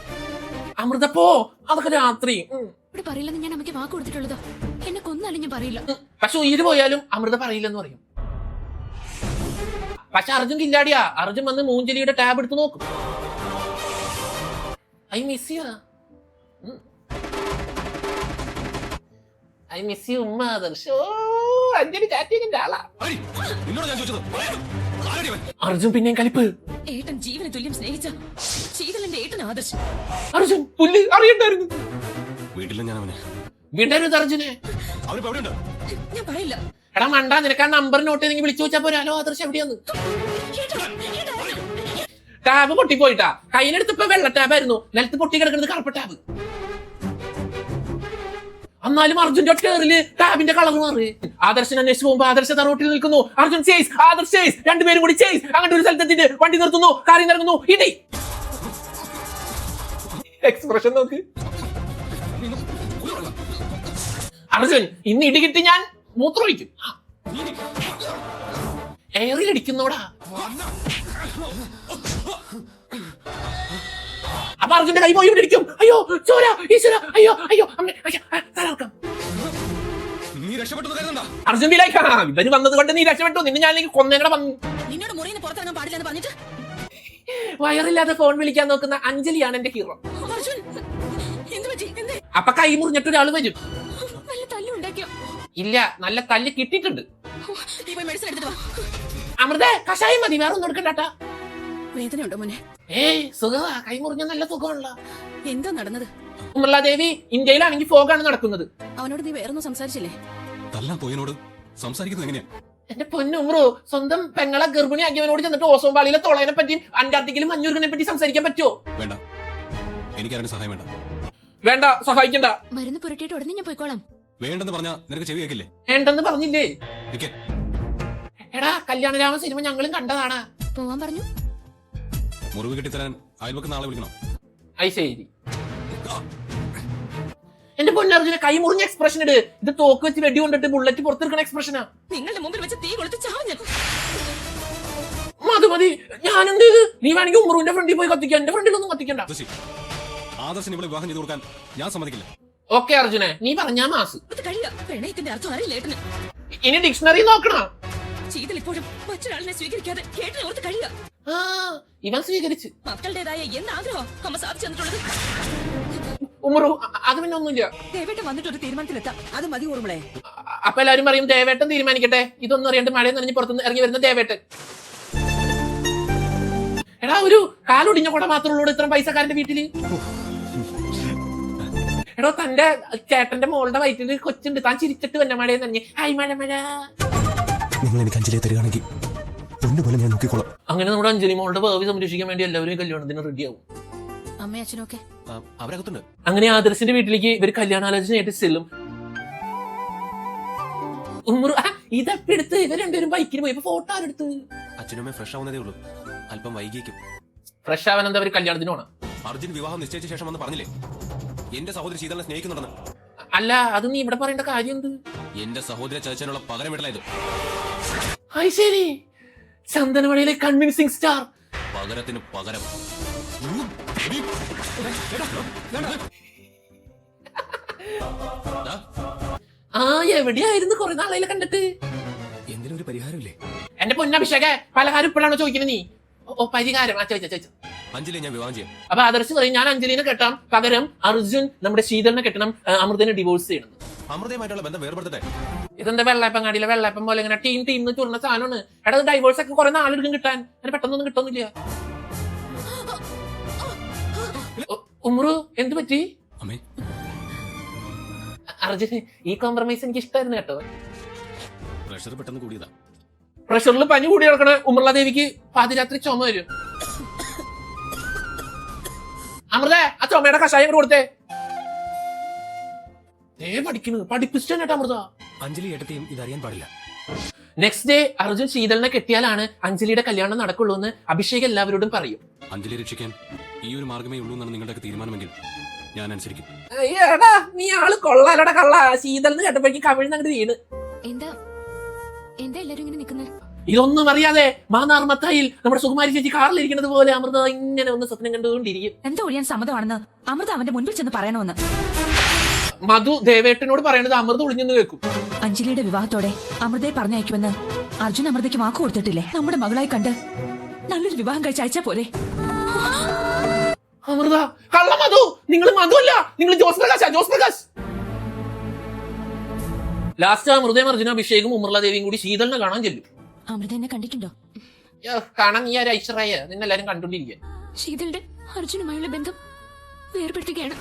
അമൃത പോ, അതൊക്കെ രാത്രി. ഇവിടെ പറയില്ലെന്ന് ഞാൻ അമ്മയ്ക്ക് വാക്ക് കൊടുത്തിട്ടുള്ളതാ. എന്നെ കൊന്നാലും ഞാൻ പറയില്ല. പക്ഷെ ഉയിര് പോയാലും അമൃത പറയില്ലെന്ന് പറയും. പക്ഷെ അർജുൻ കില്ലാടിയാ. അർജുൻ വന്ന് മൂഞ്ചലിയുടെ ടാബ് എടുത്ത് നോക്കും. I miss you. I miss you ഉമ്മ ആദർശ്. ഓ, അഞ്ജലി ചാറ്റിങ്ങിന്റെ ആളാ. നിന്നോട് ഞാൻ ചോദിച്ചത് ആരടി അവൻ? അർജുൻ പിന്നെയും കലിപ്പ്. ഏട്ടൻ ജീവന് തുല്യം സ്നേഹിച്ച ശീതളന്റെ ഏട്ടൻ ആദർശ്. അർജുൻ പുല്ല് അറിയണ്ടായിരുന്നു. വീട്ടിലെ ഞാൻ അവനെ വിടരുത് അർജുനെ. അവനിപ്പോ എവിടെയുണ്ട്? ഞാൻ പറയില്ല. എടാ മണ്ടാ, നിനക്ക് ആ നമ്പർ നോട്ട് ചെയ്തെങ്കിൽ വിളിച്ചു വെച്ചാ പോരാ. ഹലോ ആദർശ് എവിടെയാന്ന്? ടാബ് പൊട്ടിപ്പോയിട്ടാ. കയ്യിലെടുത്തപ്പോ വെള്ള ടാബായിരുന്നു, നിലത്ത് പൊട്ടി കിടക്കുന്നത് കറുപ്പ ടാബ്. എന്നാലും അർജുന്റെ ഒറ്റേറില് ടാബിന്റെ കളർ മാറി. ആദർശൻ അന്വേഷിച്ച് പോകുമ്പോ ആദർശ റോട്ടിൽ നിൽക്കുന്നു. അർജുൻ ചേസ്, ആദർശ് ചേസ്, രണ്ടുപേരും കൂടി ചേസ്. അങ്ങോട്ട് ഒരു സ്ഥലത്തെത്തിട്ട് വണ്ടി നിർത്തുന്നു, കാറിൽ ഇറങ്ങുന്നു. ഇടി എക്സ്പ്രഷൻ നോക്ക്. അർജുൻ, ഇന്ന് ഇടി കിട്ടി ഞാൻ മൂത്രമൊഴിക്കും. എയറിലടിക്കുന്നോടാ. അപ്പൊ അർജുന്റെ കൈ പോയി ഇവിടെ ഇരിക്കും. അയ്യോ ചോര, ഈശ്വര, അയ്യോ അയ്യോ അമ്മേ, തലർക്കം. നീ രക്ഷപ്പെട്ടു കരുതണ്ട. അർജുൻ ബിലായിക്കാ, ഇവര് വന്നത് കൊണ്ട് നീ രക്ഷപ്പെട്ടു. നിന്നെ ഞാൻ കൊന്നേടെ വന്നു. നിന്നോട് മുറിയിൽ പുറത്തിറങ്ങാൻ പാടില്ലെന്ന് പറഞ്ഞിട്ട് വയറില്ലാതെ ഫോൺ വിളിക്കാൻ നോക്കുന്ന അഞ്ജലിയാണ് എന്റെ ഹീറോ. അർജുൻ എന്ത് പറ്റി? എന്തേ? അപ്പൊ കൈ മുറിഞ്ഞിട്ട് ഒരാൾ വരും. നല്ല തല്ലുണ്ടാക്കിയോ? ഇല്ല, നല്ല തല്ല് കിട്ടിയിട്ടുണ്ട്. നീ പോയി മെഡിസിൻ എടുത്തിട്ട് വാ. അമൃത, കഷായം മതി, വേറെ ഒന്നും എടുക്കണ്ടാ. വേദന ഉണ്ടോ മോനെ? ഏയ് സുഖമാ, കൈ മുറിഞ്ഞ നല്ല സുഖമുള്ള. എന്താ നടന്നത്? ഉമ്മർലാദേവി, ഇന്ത്യയിലാണെങ്കിൽ ഫോഗാണ് നടക്കുന്നത്. അവനോട് നീ വേറൊന്നും സംസാരിച്ചില്ലേ? തല്ലാൻ പോയനോട് സംസാരിക്കുന്നത് എങ്ങനെയാ? എന്റെ പൊന്നുമ്രോ, സ്വന്തം പെങ്ങളെ ഗർഭിണിയാക്കിയവനോട് ചെന്നിട്ട് ഓസോൺ പാളിയിലെ തുളയനെ പറ്റിയും അന്റാർട്ടിക്കയിലും മഞ്ഞുരുകനെ പറ്റി സംസാരിക്കാൻ പറ്റുമോ? വേണ്ട, എനിക്കാരുടെ സഹായം വേണ്ട. വേണ്ട, സഹായിക്കണ്ട. മരുന്ന് പുരട്ടിയിട്ട് ഉടനെ ഞാൻ പോയിക്കോളാം. വേണ്ടെന്ന് പറഞ്ഞാ നിനക്ക് ചെവി കേൾക്കില്ലേ? വേണ്ടെന്ന് പറഞ്ഞില്ലേ? നിക്ക്. എടാ, കല്യാണരാമ സിനിമ ഞങ്ങളും കണ്ടതാണ്. പോവാൻ പറഞ്ഞു. മുറിവ് കെട്ടിത്തരാൻ അയൽവക്ക് നാളെ വിളിക്കണം. അത് ശരി. എന്റെ പൊന്നർജുന, കൈ മുറിഞ്ഞ എക്സ്പ്രഷൻ ഇട്. ഇത് തോക്ക് വെച്ച് വെടി കൊണ്ടിട്ട് ബുള്ളറ്റ് പുറത്തെടുക്കണ എക്സ്പ്രഷനാ. നിങ്ങളുടെ മുമ്പിൽ വെച്ച് തീ കൊളുത്തി ചാവും ഞാൻ. മതി മതി, ഞാനുണ്ട്. നീ വേണമെങ്കിൽ ഉമ്മറുവിന്റെ ഫ്രണ്ടിൽ പോയി കത്തിക്കാം. എന്റെ ഫ്രണ്ടിലൊന്നും കത്തിക്കണ്ട. ആദർശിനെ ഇവിടെ വിവാഹം ചെയ്ത് കൊടുക്കാൻ ഞാൻ സമ്മതിക്കില്ല. ഓക്കെ അർജുനെ, നീ പറഞ്ഞാ മാസ്. ഇത് കഴിയില്ല. പ്രണയത്തിന്റെ അർത്ഥം അറിയില്ല ഏട്ടന്. ഇനി ഡിക്ഷണറി നോക്കണം. ശീതൽ ഇപ്പോഴും മറ്റൊരാളിനെ സ്വീകരിക്കാതെ ഏട്ടനെ ഓർത്ത് കഴിയില്ല. ആ, ഇവൻ സ്വീകരിച്ച് മക്കളുടേതായ എന്താഗ്രഹം അമ്മ സാധിച്ചു തന്നിട്ടുള്ളത്. ഉമ്മറു, അത് പിന്നെ ഒന്നുമില്ല. ദേവേട്ടൻ വന്നിട്ട് ഒരു തീരുമാനത്തിലെത്താം. അത് മതി ഊർമിളെ. അപ്പൊ എല്ലാരും പറയും ദേവേട്ടൻ തീരുമാനിക്കട്ടെ. ഇതൊന്നും അറിയാണ്ട് മഴയിൽ നനഞ്ഞ് പുറത്തുനിന്ന് ഇറങ്ങി വരുന്ന ദേവേട്ടൻ. എടാ, ഒരു കാലൊടിഞ്ഞ കുട മാത്രമുള്ളൂ ഇത്ര പൈസക്കാരന്റെ വീട്ടില്. എടോ, തന്റെ ചേട്ടന്റെ മോളുടെ വയറ്റില് കൊച്ചുണ്ട്. താൻ ചിരിച്ചിട്ട് വന്ന മഴയിൽ നനഞ്ഞ് ഹായ് മഴ മഴ. നിങ്ങൾ എനിക്ക് അഞ്ജലിയെ തരികയാണെങ്കിൽ പൊന്നുപോലെ ഞാൻ നോക്കിക്കോളാം. അങ്ങനെ നമ്മുടെ അഞ്ജലി മോളുടെ ഭാവി സംരക്ഷിക്കാൻ വേണ്ടി എല്ലാവരും കല്യാണത്തിന് റെഡിയാവും. അമ്മയും അച്ഛനൊക്കെ അവരകത്തുണ്ട്. അങ്ങനെ ആദർശിന്റെ വീട്ടിലേക്ക് ഇവർ കല്യാണാലോചനയായിട്ട് ചെല്ലും. ഉമ്മറു, ഇതെടുത്ത് ഇവർ രണ്ടുപേരും ബൈക്കിന് പോയി. ഫോട്ടോ ആരെടുത്ത്? അച്ഛനുമേ ഫ്രഷ് ആവുന്നതേ ഉള്ളൂ. അല്പം വൈകിക്കും. ഫ്രഷ് ആവാൻ എന്താ, അവർ കല്യാണത്തിന് പോണം? അർജുൻ വിവാഹം നിശ്ചയിച്ച ശേഷം വന്ന് പറഞ്ഞില്ലേ എന്റെ സഹോദരി ശീതളിനെ സ്നേഹിക്കുന്നുണ്ടെന്ന്. അല്ല, അത് നീ ഇവിടെ പറയേണ്ട കാര്യം എന്ത്? എന്റെ സഹോദരി ചതിച്ചതിനുള്ള പകരം വീട്ടിലായത്. അത് ശരി, ചന്ദനമഴയിലെ കൺവിൻസിംഗ് സ്റ്റാർ. പകരത്തിന് പകരം. ആ, എവിടെയായിരുന്നു കുറെ നാളെ കണ്ടിട്ട്? എന്തിനും ഒരു പരിഹാരമില്ലേ? എന്റെ പൊന്നഭിഷേകെ, പലഹാരം ഇപ്പോഴാണോ ചോദിക്കുന്നത് നീ? ഓ, പരിഹാരം. ചോദിച്ചു. അഞ്ജലി ഞാൻ വിവാഹം ചെയ്യാം. അപ്പൊ ആദർശ് പറയും ഞാൻ അഞ്ജലിനെ കെട്ടാം, പകരം അർജുൻ നമ്മുടെ ശീതളിനെ കെട്ടണം, അമൃതനെ ഡിവോഴ്സ് ചെയ്യണം. അമൃതയുമായിട്ടുള്ള ബന്ധം വേർപെടുത്തട്ടെ. ഇതെന്താ വെള്ളയപ്പങ്ങാടിയിലെ വെള്ളയപ്പം പോലെ ഇങ്ങനെ ടീം ചുരുന്ന സാധനമാണ്. എടാ, ഡൈവോഴ്സ് ഒക്കെ കുറെ നാളെടുക്കും കിട്ടാൻ. അങ്ങനെ പെട്ടെന്നൊന്നും കിട്ടുന്നില്ല. ഉമ്രു, എന്ത് പറ്റി? അമ്മേ, അർജുൻ, ഈ കോംപ്രമൈസ് എനിക്ക് ഇഷ്ടമായിരുന്നു കേട്ടോ. പ്രഷർ പെട്ടെന്ന് കൂടിയതാ. പ്രഷറിൽ പനി കൂടി കിടക്കണ ഉമ്മർല ദേവിക്ക് പാതിരാത്രി ചുമ വരും. അമൃത, ആ ചുമയുടെ കഷായം കൊടുത്തേ. പഠിക്കുന്നത് പഠിപ്പിച്ചിട്ട് കേട്ടോ അമൃത. അഞ്ജലി ഏട്ടത്തെയും ഇതറിയാൻ പാടില്ല. നെക്സ്റ്റ് ഡേ അർജുൻ ശീതളിനെ കെട്ടിയാലാണ് അഞ്ജലിയുടെ കല്യാണം നടക്കുള്ളൂ എന്ന് അഭിഷേക് എല്ലാവരോടും പറയും. അഞ്ജലി രക്ഷിക്കാൻ ഈ ഒരു മാർഗമേ ഉള്ളൂ എന്നാണ് നിങ്ങളുടെ തീരുമാനമെങ്കിൽ ഞാൻ അനുസരിക്കും. എടാ, നീ ആള് കൊള്ളാലടാ കള്ള. ശീതളിന് കേട്ടപ്പോഴേക്ക് കവിഴ്ന്നങ്ങോട്ട് വീണ്. എന്താ എല്ലാരും ഇങ്ങനെ നിക്കുന്നത്? ഇതൊന്നും അറിയാതെ മാനാർമത്തായിൽ നമ്മുടെ സുകുമാരി ചേച്ചി കാറിലിരിക്കുന്നത് പോലെ അമൃത ഇങ്ങനെ ഒന്ന് സ്വപ്നം കണ്ടുകൊണ്ടിരിക്കും. എന്തോ ഒഴിയാൻ സമ്മതമാണെന്ന് അമൃത അവന്റെ മുൻപിൽ ചെന്ന് പറയണമെന്ന്. മധു ദേവേട്ടനോട് പറയണത് അമൃത ഒളിഞ്ഞെന്ന് കേൾക്കും. അഞ്ജലിയുടെ വിവാഹത്തോടെ അമൃതയെ പറഞ്ഞയക്കുമെന്ന് അർജുൻ അമൃതയ്ക്ക് വാക്ക് കൊടുത്തിട്ടില്ലേ? നമ്മുടെ മകളായി കണ്ട് നല്ലൊരു വിവാഹം കഴിച്ച് അയച്ചാ പോരെ? അമൃത കള്ള. മധു, നിങ്ങൾ മധു അല്ല, നിങ്ങൾ ജോസ് പ്രകാശ്. ലാസ്റ്റ് അമൃതയും അർജുന അഭിഷേകും ഉമ്മർല ദേവിയും കൂടി ശീതളിനെ കാണാൻ ചെല്ലും. അമൃത എന്നെ കണ്ടിട്ടുണ്ടോ? കാണാൻ നീ ആര് ഐശ്വര്യ? നിന്നെല്ലാരും കണ്ടോണ്ടിരിക്കുക. ശീതളുടെ അർജുനുമായുള്ള ബന്ധം വേർപെടുത്തുകയാണ്.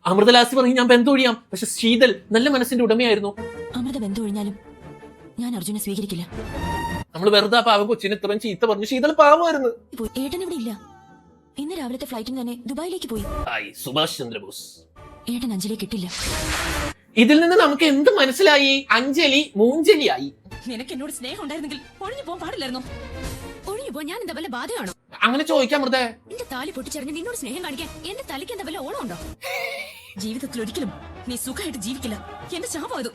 അമൃത ലാസ്റ്റ് പറയും ഞാൻ ബന്ധം ഒഴിയാം. പക്ഷെ ശീതൾ നല്ല മനസ്സിന്റെ ഉടമയായിരുന്നു. അമൃത ബന്ധം ഒഴിഞ്ഞാലും ഞാൻ അർജുനെ സ്വീകരിക്കില്ല. നമ്മൾ വെറുതെ പാവം കൊച്ചിന് ഇത്രയും ചീത്ത പറഞ്ഞു. ശീതൾ പാവമായിരുന്നു. ഏട്ടൻ ഇവിടെ ഇല്ല. ഇന്ന് രാവിലത്തെ ഫ്ലൈറ്റിൽ തന്നെ ദുബായിലേക്ക് പോയി. സുഭാഷ് ചന്ദ്രബോസ്. ഏട്ടൻ അഞ്ജലിയെ കിട്ടില്ല. ഇതിൽ നിന്ന് നമുക്ക് എന്ത് മനസ്സിലായി? അഞ്ജലി മൂഞ്ചലിയായി. നിനക്ക് എന്നോട് സ്നേഹം ഉണ്ടായിരുന്നെങ്കിൽ ഒഴിഞ്ഞു പോകാൻ പാടില്ലായിരുന്നു. ഒഴിഞ്ഞു പോ, ഞാൻ എന്താ വല്ല ബാധയാണോ? അങ്ങനെ ചോദിക്കാം അമൃത. എന്റെ താലി പൊട്ടിച്ചെറിഞ്ഞ് നിന്നോട് സ്നേഹം കാണിക്കാൻ എന്റെ തലയ്ക്ക് എന്താ വല്ല ഓണം ഉണ്ടോ? ജീവിതത്തിൽ ഒരിക്കലും നീ സുഖമായിട്ട് ജീവിക്കില്ല. എന്റെ ശാപം ഇത്.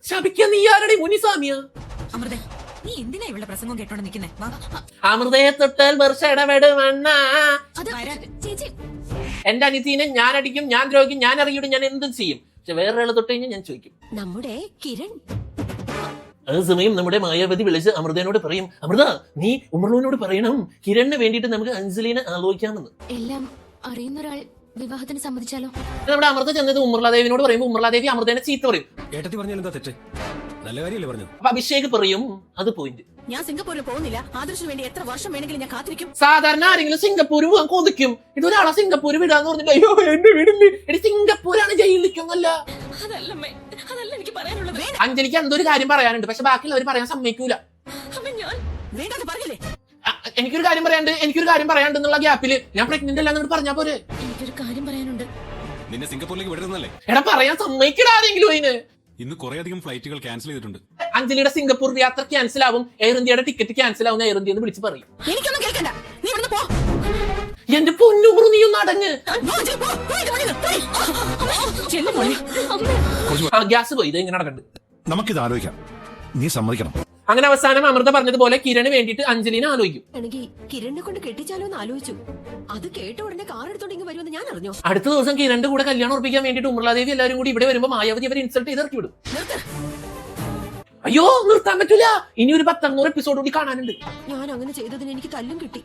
ശപിക്കാൻ നീ ആരുടെ മുനിസ്വാമിയ? അമൃത, നീ എന്തിനാ ഇവളുടെ പ്രസംഗം കേട്ടോണ്ട് നിൽക്കുന്നേ? അമൃതയെ തൊട്ടാൽ വർഷ ഇടപെടുമണ്ണ. അത് ചേച്ചി, എന്റെ അനിയത്തിനെ ഞാൻ അടിക്കും, ഞാൻ ദ്രോഹിക്കും, ഞാൻ അറിയിടും, ഞാൻ എന്തും ചെയ്യും. പക്ഷെ വേറൊരാളെ തൊട്ട് കഴിഞ്ഞാൽ ഞാൻ ചോദിക്കും. നമ്മുടെ കിരൺ. ആ സമയം നമ്മുടെ മായാവതി വിളിച്ച് അമൃതനോട് പറയും, അമൃത നീ ഉമ്മർലോനോട് പറയണം കിരണിന് വേണ്ടിയിട്ട് നമുക്ക് അഞ്ജലിനെ ആലോചിക്കാമെന്ന്. എല്ലാം അറിയുന്ന ഒരാൾ വിവാഹത്തിന് സമ്മതിച്ചാലോ? നമ്മുടെ അമൃത ചെന്നത് ഉമ്മർലാദേവിനോട് പറയുമ്പോൾ ഉമ്മർലാദേവി അമൃതനെ ചീത്ത പറയും. ഏട്ടത്തി പറഞ്ഞാൽ എന്താ തെറ്റ്? നല്ല കാര്യമല്ലേ പറഞ്ഞു. അപ്പൊ അഭിഷേക് പറയും അത് പോയിന്റ്. ഞാൻ സിംഗപ്പൂരിൽ പോകുന്നില്ല. ആദർശിന് വേണ്ടി എത്ര വർഷം വേണമെങ്കിലും ഞാൻ കാത്തിരിക്കും. സാധാരണ ആരെങ്കിലും സിംഗപ്പൂർ പോകാൻ കൊതിക്കും. ഇതൊരാളെ സിംഗപ്പൂർ വിടാന്ന് പറഞ്ഞിട്ട് അയ്യോ എന്റെ വീടില്ലേ, എടി സിംഗപ്പൂരാണ് ജയിലിലേക്കൊന്നല്ല. അതല്ല എനിക്ക് പറയാനുള്ളത്. അഞ്ജലിക്ക് എന്തൊരു കാര്യം പറയാനുണ്ട്, പക്ഷെ ബാക്കിയുള്ളവർ പറയാൻ സമ്മതിക്കൂല. വേണ്ടാന്ന് പറഞ്ഞില്ലേ? എനിക്കൊരു കാര്യം പറയാണ്ട് എന്നുള്ള ഗ്യാപ്പില് ഞാൻ പ്രഗ്നന്റ് അല്ലാന്ന് പറഞ്ഞാ പോരെ. എനിക്കൊരു കാര്യം പറയാനുണ്ട്. നിന്നെ സിംഗപ്പൂരിലേക്ക് വിടരുന്നല്ലേ? എടാ പറയാൻ സമ്മതിക്കടാ ആരെങ്കിലും അതിന്. ഇന്ന് കുറെ അധികം ഫ്ലൈറ്റുകൾ ക്യാൻസൽ ചെയ്തിട്ടുണ്ട്. അഞ്ജലിയുടെ സിംഗപ്പൂർ യാത്ര ക്യാൻസൽ ആവും, എയർ ഇന്ത്യയുടെ ടിക്കറ്റ് ക്യാൻസൽ ആവുന്ന എയർ ഇന്ത്യ എന്ന് വിളിച്ച് പറയും. എനിക്കൊന്നും കേൾക്കണ്ട. നീ ഇവിടുന്ന് പോ. എന്റെ പൊന്നുമുറു നീ ഒന്ന് അടങ്ങ്. പോ, അഞ്ജലി, പോ. പോയിട്ട് വാ, പോയി. ചെല്ലു മോളെ. ഗ്യാസ് പോയി, ഇത് ഇങ്ങനെ നടക്കണ്ട്. നമുക്കിത് ആലോചിക്കാം. നീ സമ്മതിക്കണം. അങ്ങനെ അവസാനം അമൃത പറഞ്ഞതുപോലെ കിരണ് വേണ്ടിയിട്ട് അഞ്ജലിനെ ആലോചിക്കും. ആണെങ്കിൽ കിരണിനെ കൊണ്ട് കെട്ടിച്ചാലോ എന്ന് ആലോചിച്ചു. അത് കേട്ട ഉടനെ കാർ എടുത്തോണ്ടെങ്കിൽ വരുമെന്ന് ഞാൻ അറിഞ്ഞു. അടുത്ത ദിവസം കിരണിന്റെ കൂടെ കല്യാണം ഉറപ്പിക്കാൻ വേണ്ടിയിട്ട് ഉമർലാദേവി എല്ലാവരും കൂടി ഇവിടെ വരുമ്പോൾ മായാവതി അവരെ ഇൻസൾട്ട് ചെയ്ത് ഇറക്കി വിടും. അയ്യോ നിർത്താൻ പറ്റൂല, ഇനി ഒരു 100 എപ്പിസോഡ് കൂടി കാണാനുണ്ട്. ഞാൻ അങ്ങനെ ചെയ്തതിന് എനിക്ക് തല്ലും കിട്ടി.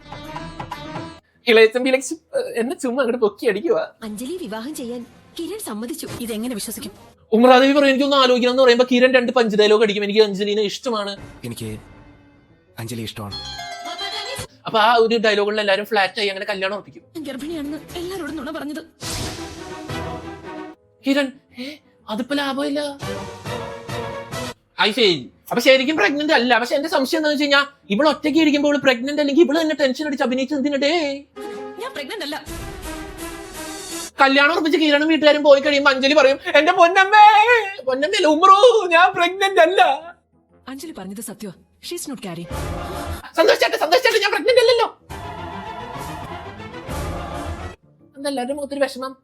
ഇളയച്ചമ്പി ലക്ഷ്യം എന്നെ ചുമ്മാ അങ്ങോട്ട് പൊക്കി അടിക്കുക. അഞ്ജലി വിവാഹം ചെയ്യാൻ കിരൺ സമ്മതിച്ചു. ഇതെങ്ങനെ വിശ്വസിക്കും? ഉമർലാദേവി പറയും എനിക്കൊന്ന് ആലോചിക്കണം എന്ന് പറയുമ്പോൾ കിരൺ 2 പഞ്ച് ഡയലോഗ് അടിക്കും. എനിക്ക് അഞ്ജലിനെ ഇഷ്ടമാണ്, എനിക്ക് അഞ്ജലി ഇഷ്ടമാണ്. അപ്പൊ ആ ഒരു ഡയലോഗുകളിൽ എല്ലാവരും ഫ്ലാറ്റ് ആയി അങ്ങനെ കല്യാണം ഉറപ്പിക്കും. ഞാൻ ഗർഭിണിയാണെന്ന് എല്ലാരോടും നുണ പറഞ്ഞത്. കിരൺ അതിപ്പോ ലാഭമില്ല. അപ്പൊ ശരിക്കും പ്രഗ്നന്റ് അല്ല. പക്ഷെ എന്റെ സംശയം എന്താണെന്ന് വെച്ച് കഴിഞ്ഞാൽ ഇവൾ ഒറ്റയ്ക്ക് ഇരിക്കുമ്പോൾ പ്രഗ്നന്റ് അല്ലെങ്കിൽ ഇവള് തന്നെ ടെൻഷൻ അടിച്ച് അഭിനയിച്ച് എന്തിനടേ. ഞാൻ പ്രഗ്നന്റ് അല്ല. കല്യാണം ഉറപ്പിച്ച് കിരണും വീട്ടുകാരും പോയി കഴിയുമ്പോ അഞ്ജലി പറയും എന്റെ പൊന്നമ്മേ ഉമറു ഞാൻ പ്രഗ്നന്റ് അല്ല. അഞ്ജലി പറഞ്ഞത് സത്യമാ. She's not carry. സന്തോഷിച്ചാട്ടെ ഞാൻ പ്രഗ്നന്റ് അല്ലല്ലോ. എല്ലാവരുടെ മുഖത്തൊരു വിഷമം.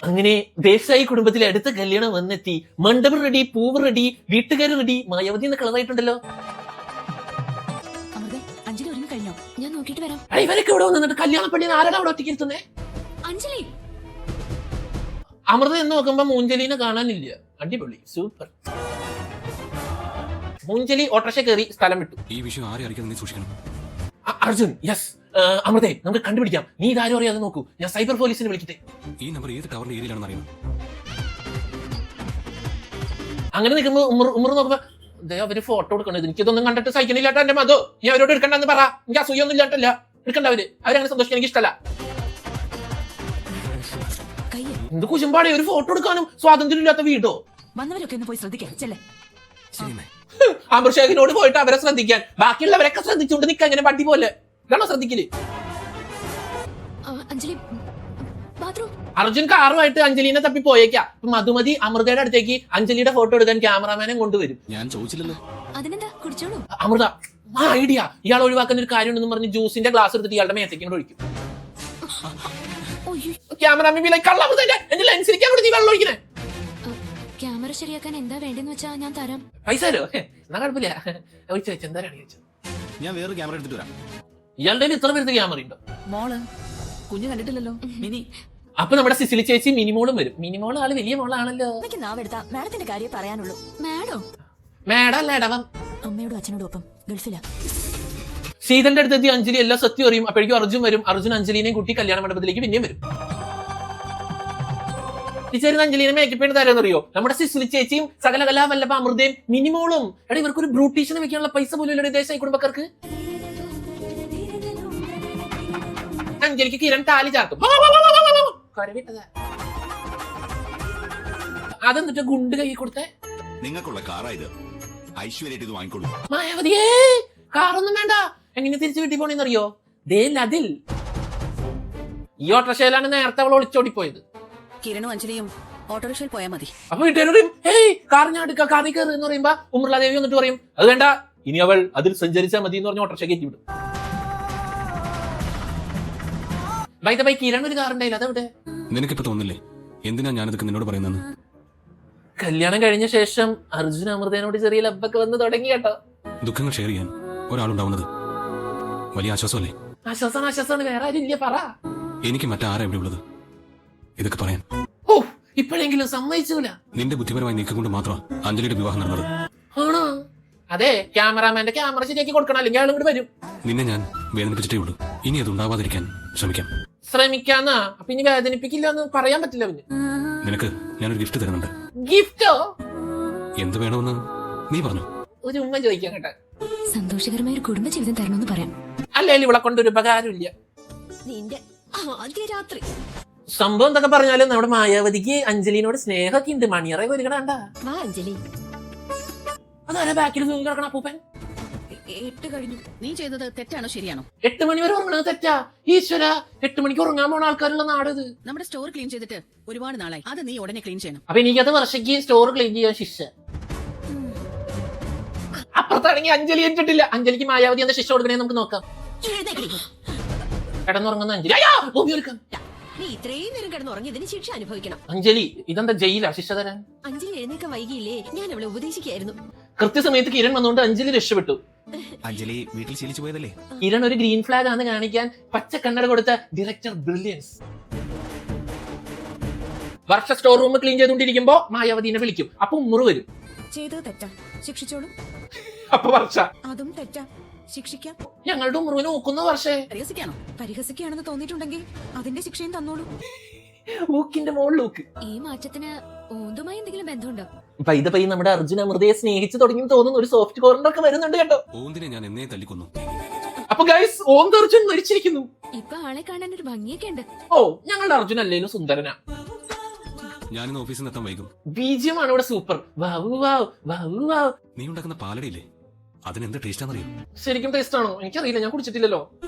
അങ്ങനെ ദേശായി കുടുംബത്തിലെ അടുത്ത കല്യാണം വന്നെത്തി. മണ്ഡപം റെഡി, പൂവ് റെഡി, വീട്ടുകാർ റെഡി. മായാവതി എന്ന് കളറായിട്ടുണ്ടല്ലോ. അമൃതേ, അഞ്ജലി ഒരുങ്ങി കഴിഞ്ഞോ? ഞാൻ നോക്കിട്ട് വരാം. ഇവരൊക്കെ ഇവിടെ വന്നിട്ട് കല്യാണപ്പള്ളിന്ന് ആരാണ് അവിടെ ഒറ്റയ്ക്ക് ഇരുത്തുന്നേ? അഞ്ജലി അമൃത എന്ന് നോക്കുമ്പോ മൂഞ്ചലിനെ കാണാനില്ല. അടിപൊളി, സൂപ്പർ. മൂഞ്ചലി ഓട്ടോറിക്ഷ കയറി സ്ഥലം വിട്ടു. ഈ വിഷയം ആരെ അറിയിക്കാൻ നീ സൂക്ഷിക്കണം. അർജുൻ യെസ്. അമൃതേ നമുക്ക് കണ്ടുപിടിക്കാം. നീ ഇതാരും അറിയാതെ നോക്കൂ. ഞാൻ സൈബർ പോലീസിനെ വിളിക്കട്ടെ. ഈ നമ്പർ ഏത് ടവറിന്റെ ഏരിയയിലാണെന്ന് അറിയണം. അങ്ങനെ നിൽക്കുമ്പോ ഉമർ നോക്കുമ്പോ അവര് ഫോട്ടോ എടുക്കണത് എനിക്കിതൊന്നും കണ്ടിട്ട് സഹിക്കണില്ലാട്ടോ. എന്റെ മതോ നീ അവരോട് എടുക്കണ്ടെന്ന് പറ. എനിക്ക് അസൂയൊന്നും ഇല്ലാട്ടല്ല. എടുക്കണ്ട അവരങ്ങനെ സന്തോഷിക്കാൻ എനിക്ക് ഇഷ്ടമല്ല. എന്ത് കുശുമ്പാടെ ഒരു ഫോട്ടോ എടുക്കാനും സ്വാതന്ത്ര്യം ഇല്ലാത്ത വീടോ. വന്നവരൊക്കെ ഒന്ന് പോയി ശ്രദ്ധിക്കാം. ചെല്ലേ. അമൃഷേഖിനോട് പോയിട്ട് അവരെ ശ്രദ്ധിക്കാൻ, ബാക്കിയുള്ളവരൊക്കെ ശ്രദ്ധിച്ചുകൊണ്ട് നിൽക്കാൻ അങ്ങനെ വണ്ടി പോലെ ഇതാണോ ശ്രദ്ധിക്കല്? അഞ്ജലി ബാത്റൂം. അർജുൻ കാറുമായിട്ട് അഞ്ജലിനെ തപ്പി പോയേക്കാം. മധുമതി അമൃതയുടെ അടുത്തേക്ക് അഞ്ജലിയുടെ ഫോട്ടോ എടുക്കാൻ ക്യാമറാമാനെ കൊണ്ടുവരും. ഞാൻ ചോദിച്ചില്ലല്ലോ. അതിനെന്താ കുടിച്ചോളൂ. അമൃത ഐഡിയ, ഇയാൾ ഒഴിവാക്കുന്ന ഒരു കാര്യം ഉണ്ടെന്ന് പറഞ്ഞ് ജ്യൂസിന്റെ ഗ്ലാസ് എടുത്തിട്ട് ഇയാളുടെ മേത്തേക്ക് ഒഴിക്കും. ക്യാമറാമാൻ എന്റെ ലെൻസിലേക്കാ നീ വെള്ളം ഒഴിക്കണേ. ക്യാമറ ശരിയാക്കാൻ എന്താ വേണ്ടെന്ന് വെച്ചാ ഞാൻ തരാം. പൈസ തരോ? എന്നാ കുഴപ്പമില്ല. എന്തായാലും ഞാൻ വേറൊരു ക്യാമറ എടുത്തിട്ട് വരാം. ഇയാളുടെ ഇത്ര പേർക്ക് ക്യാമറ ഉണ്ടോ? മോള് കുഞ്ഞു കണ്ടിട്ടില്ലല്ലോ. മിനി. അപ്പൊ നമ്മുടെ സിസിലി ചേച്ചി മിനിമോളും വരും. മിനിമോൾ ആള് വലിയ മോളാണല്ലോ. എനിക്ക് നാവെടുത്താ മാഡത്തിന്റെ കാര്യം പറയാനുള്ളൂ. മാഡോ? മേഡം അല്ല ഇടവം. അമ്മയോടും അച്ഛനോടും ഒപ്പം ഗൾഫിലാ. ശീതന്റെ അടുത്തെത്തി അഞ്ജലി എല്ലാം സത്യം അറിയും. അപ്പോഴേക്കും അർജുൻ വരും. അർജുൻ അഞ്ജലിനെയും കുട്ടി കല്യാണ മണ്ഡപത്തിലേക്ക് പിന്നെയും വരും. ചേരുന്ന അഞ്ജലിനെ മേക്കപ്പ് ചെയ്യുന്ന താരെന്നറിയോ? നമ്മുടെ സിസിലി ചേച്ചിയും സകല കലാവല്ലഭ അമൃതയും മിനിമോളും. എടാ ഇവർക്കൊരു ബ്യൂട്ടീഷ്യനെ വെക്കാനുള്ള പൈസ പോലും ഇല്ല ദേശായി കുടുംബക്കാർക്ക്. അഞ്ജലിക്ക് കിരൺ താലി ചാർത്തും. അതെന്നിട്ട് ഗുണ്ട് കൈ കൊടുത്തേ. നിങ്ങൾക്കുള്ള കാറായത്, ഐശ്വര്യായിട്ട് ഇത് വാങ്ങിക്കൊള്ളൂ. മായാവതിയേ കാറൊന്നും വേണ്ട. എങ്ങനെ തിരിച്ചു വീട്ടിൽ പോണെന്നറിയോ? അതിൽ ഈ ഓട്ടോറിക്ഷയിലാണ് നേരത്തെ അവൾ ഒളിച്ചോടിപ്പോയത്. കിരണും അഞ്ജലിയും ഓട്ടോറിക്ഷയിൽ പോയാൽ മതി. അപ്പൊ വീട്ടുകാർ പറയും കാർ ഞാൻ എടുക്കാം, കാറിൽ കയറി എന്ന് പറയുമ്പോ ഉമർലാദേവി വന്നിട്ട് പറയും അത് വേണ്ട, ഇനി അവൾ അതിൽ സഞ്ചരിച്ചാൽ മതി എന്ന് പറഞ്ഞ ഓട്ടോറിക്ഷ കയറ്റി വിടും. ബൈ കിരൺ ഒരു കാറുണ്ടായില്ല, അതെവിടെ? നിനക്കിപ്പോ തോന്നില്ലേ എന്തിനാ ഞാനിതൊക്കെ നിന്നോട് പറയുന്നത്? കല്യാണം കഴിഞ്ഞ ശേഷം അർജുൻ അമൃതേനോട് ചെറിയ ലബ്ബൊക്കെ വന്ന് തുടങ്ങി കേട്ടോ. ദുഃഖങ്ങൾ ഷെയർ ചെയ്യാൻ ഒരാളുണ്ടാവുന്നത് വലിയ ആശ്വാസമല്ലേ? ആശ്വാസമാണ്. വേറെ ആരും ഇല്ല, പറ. എനിക്ക് മറ്റാരാ ഇവിടെ ഉള്ളത് ഇതൊക്കെ പറയാൻ? ഓ ഇപ്പോഴെങ്കിലും സമ്മതിച്ചൂല. നിന്റെ ബുദ്ധിപരമായി നീക്കം കൊണ്ട് മാത്രമാണ് അഞ്ജലിയുടെ വിവാഹം നടന്നത്. ആണോ? അതെ, ക്യാമറാമാന്റെ ക്യാമറ ശരിയാക്കി കൊടുക്കണം, അല്ലെങ്കിൽ ആളും കൂടി വരും. നിന്നെ ഞാൻ വേദനിപ്പിച്ചിട്ടേ ഉള്ളൂ. ഇനി അത് ഉണ്ടാവാതിരിക്കാൻ ശ്രമിക്കാന്നാ? അപ്പൊ ഇനി വേദനിപ്പിക്കില്ല എന്ന് പറയാൻ പറ്റില്ല. പിന്നെ നിനക്ക് ഞാനൊരു ഗിഫ്റ്റ് തരുന്നുണ്ട്. ഗിഫ്റ്റോ? എന്ത് വേണമെന്ന് നീ പറഞ്ഞു. ഒരു ഉമ്മ ചോദിക്കാൻ കേട്ടെ. സന്തോഷകരമായ ഒരു കുടുംബ ജീവിതം തരണമെന്ന് പറയാം. അല്ലെങ്കിൽ ഇവിടെ കൊണ്ടൊരു ഉപകാരമില്ല. നിന്റെ ആദ്യ രാത്രി സംഭവം എന്തൊക്കെ പറഞ്ഞാലും നമ്മുടെ മായാവതിക്ക് അഞ്ജലിനോട് സ്നേഹമൊക്കെ ഉണ്ട്. മണിയറ ഒരുക്കണ. വാ അഞ്ജലി. അതാരാ ബാക്കിൽ തൂങ്ങി കിടക്കണ അപ്പൂപ്പൻ? 8 കഴിഞ്ഞു. നീ ചെയ്തത് തെറ്റാണോ ശരിയാണോ? 8 മണി വരെ ഉറങ്ങണത് തെറ്റാ? ഈശ്വര, 8 മണിക്ക് ഉറങ്ങാൻ പോണ ആൾക്കാരുള്ള നാടത്. നമ്മുടെ സ്റ്റോർ ക്ലീൻ ചെയ്തിട്ട് ഒരുപാട് നാളായി. അത് നീ ഉടനെ ക്ലീൻ ചെയ്യണം. അപ്പൊ എനിക്കത് വർഷയ്ക്ക് സ്റ്റോർ ക്ലീൻ ചെയ്യാൻ ശിക്ഷ. അപ്പുറത്താണെങ്കിൽ അഞ്ജലി ഏറ്റിട്ടില്ല. അഞ്ജലിക്ക് മായാവതി എന്താ ശിക്ഷ കൊടുക്കണേ നമുക്ക് നോക്കാം. കിടന്നുറങ്ങുന്ന അഞ്ജലി. അയ്യോ, ഭൂമി ഒരുക്കാം. നീ ഇത്രയും നേരം കിടന്ന് ഉറങ്ങിയതിന് ശിക്ഷ അനുഭവിക്കണം. അഞ്ജലി, ഇതെന്താ ജയിലാ ശിക്ഷ തരാൻ? അഞ്ജലി എഴുന്നേക്കാൻ വൈകിയില്ലേ? ഞാൻ അവളെ ഉപദേശിക്കായിരുന്നു. കൃത്യസമയത്ത് കിരൺ വന്നുകൊണ്ട് അഞ്ജലി രക്ഷപ്പെട്ടു. അഞ്ജലി വീട്ടിൽ ശീലിച്ചു പോയതല്ലേ? കിരൺ ഒരു ഗ്രീൻ ഫ്ലാഗ് ആണെന്ന് കാണിക്കാൻ പച്ച കണ്ണട കൊടുത്ത ഡയറക്ടർ ബ്രില്യൻസ്. വർഷ സ്റ്റോർ റൂം ക്ലീൻ ചെയ്തുകൊണ്ടിരിക്കുമ്പോ മായാവതിനെ വിളിക്കും. അപ്പൊ ഉമ്മറ് വരും. ചെയ്തത് തെറ്റാ, ശിക്ഷിച്ചോളൂ. അപ്പൊ വർഷ, അതും തെറ്റാ, ശിക്ഷിക്കാം. ഞങ്ങളുടെ ഉമ്മറുവിനെ നോക്കുന്ന വർഷേ. പരിഹസിക്കാണോ? പരിഹസിക്കുകയാണെന്ന് തോന്നിയിട്ടുണ്ടെങ്കിൽ അതിന്റെ ശിക്ഷയും തന്നോളൂ. ഊക്കിന്റെ മോളിൽ ഊക്ക്. ഈ മാറ്റത്തിന് ഓന്തുമായി എന്തെങ്കിലും ബന്ധമുണ്ടോ? പൈ നമ്മുടെ അർജുൻ അമൃതയെ സ്നേഹിച്ചു തുടങ്ങി തോന്നുന്നു. ഒരു സോഫ്റ്റ് കോർണർ ഒക്കെ വരുന്നുണ്ട് കേട്ടോ. ഓന്തിനെ ഞാൻ എന്നേ തല്ലിക്കൊന്നു. അപ്പൊ ഗൈസ്, ഓന്ത് അർജുൻ മരിച്ചിരിക്കുന്നു. ഇപ്പൊ ആളെ കാണാൻ ഒരു ഭംഗിയൊക്കെ ഉണ്ട്. ഓ, ഞങ്ങളുടെ അർജുൻ അല്ലേലും സുന്ദരനാ. ഞാനിന്ന് ഓഫീസിൽ നിന്ന് എത്താൻ വൈകും. ബീജിയം ആണ് ഇവിടെ സൂപ്പർ. വാവു വാവ്, വാവു വാവ്. നീ ഉണ്ടാക്കുന്ന പാലടയില്ലേ, അതിനെന്താ ടേസ്റ്റാന്നറിയോ? ശരിക്കും ടേസ്റ്റ് ആണോ? എനിക്കറിയില്ല, ഞാൻ കുടിച്ചിട്ടില്ലല്ലോ.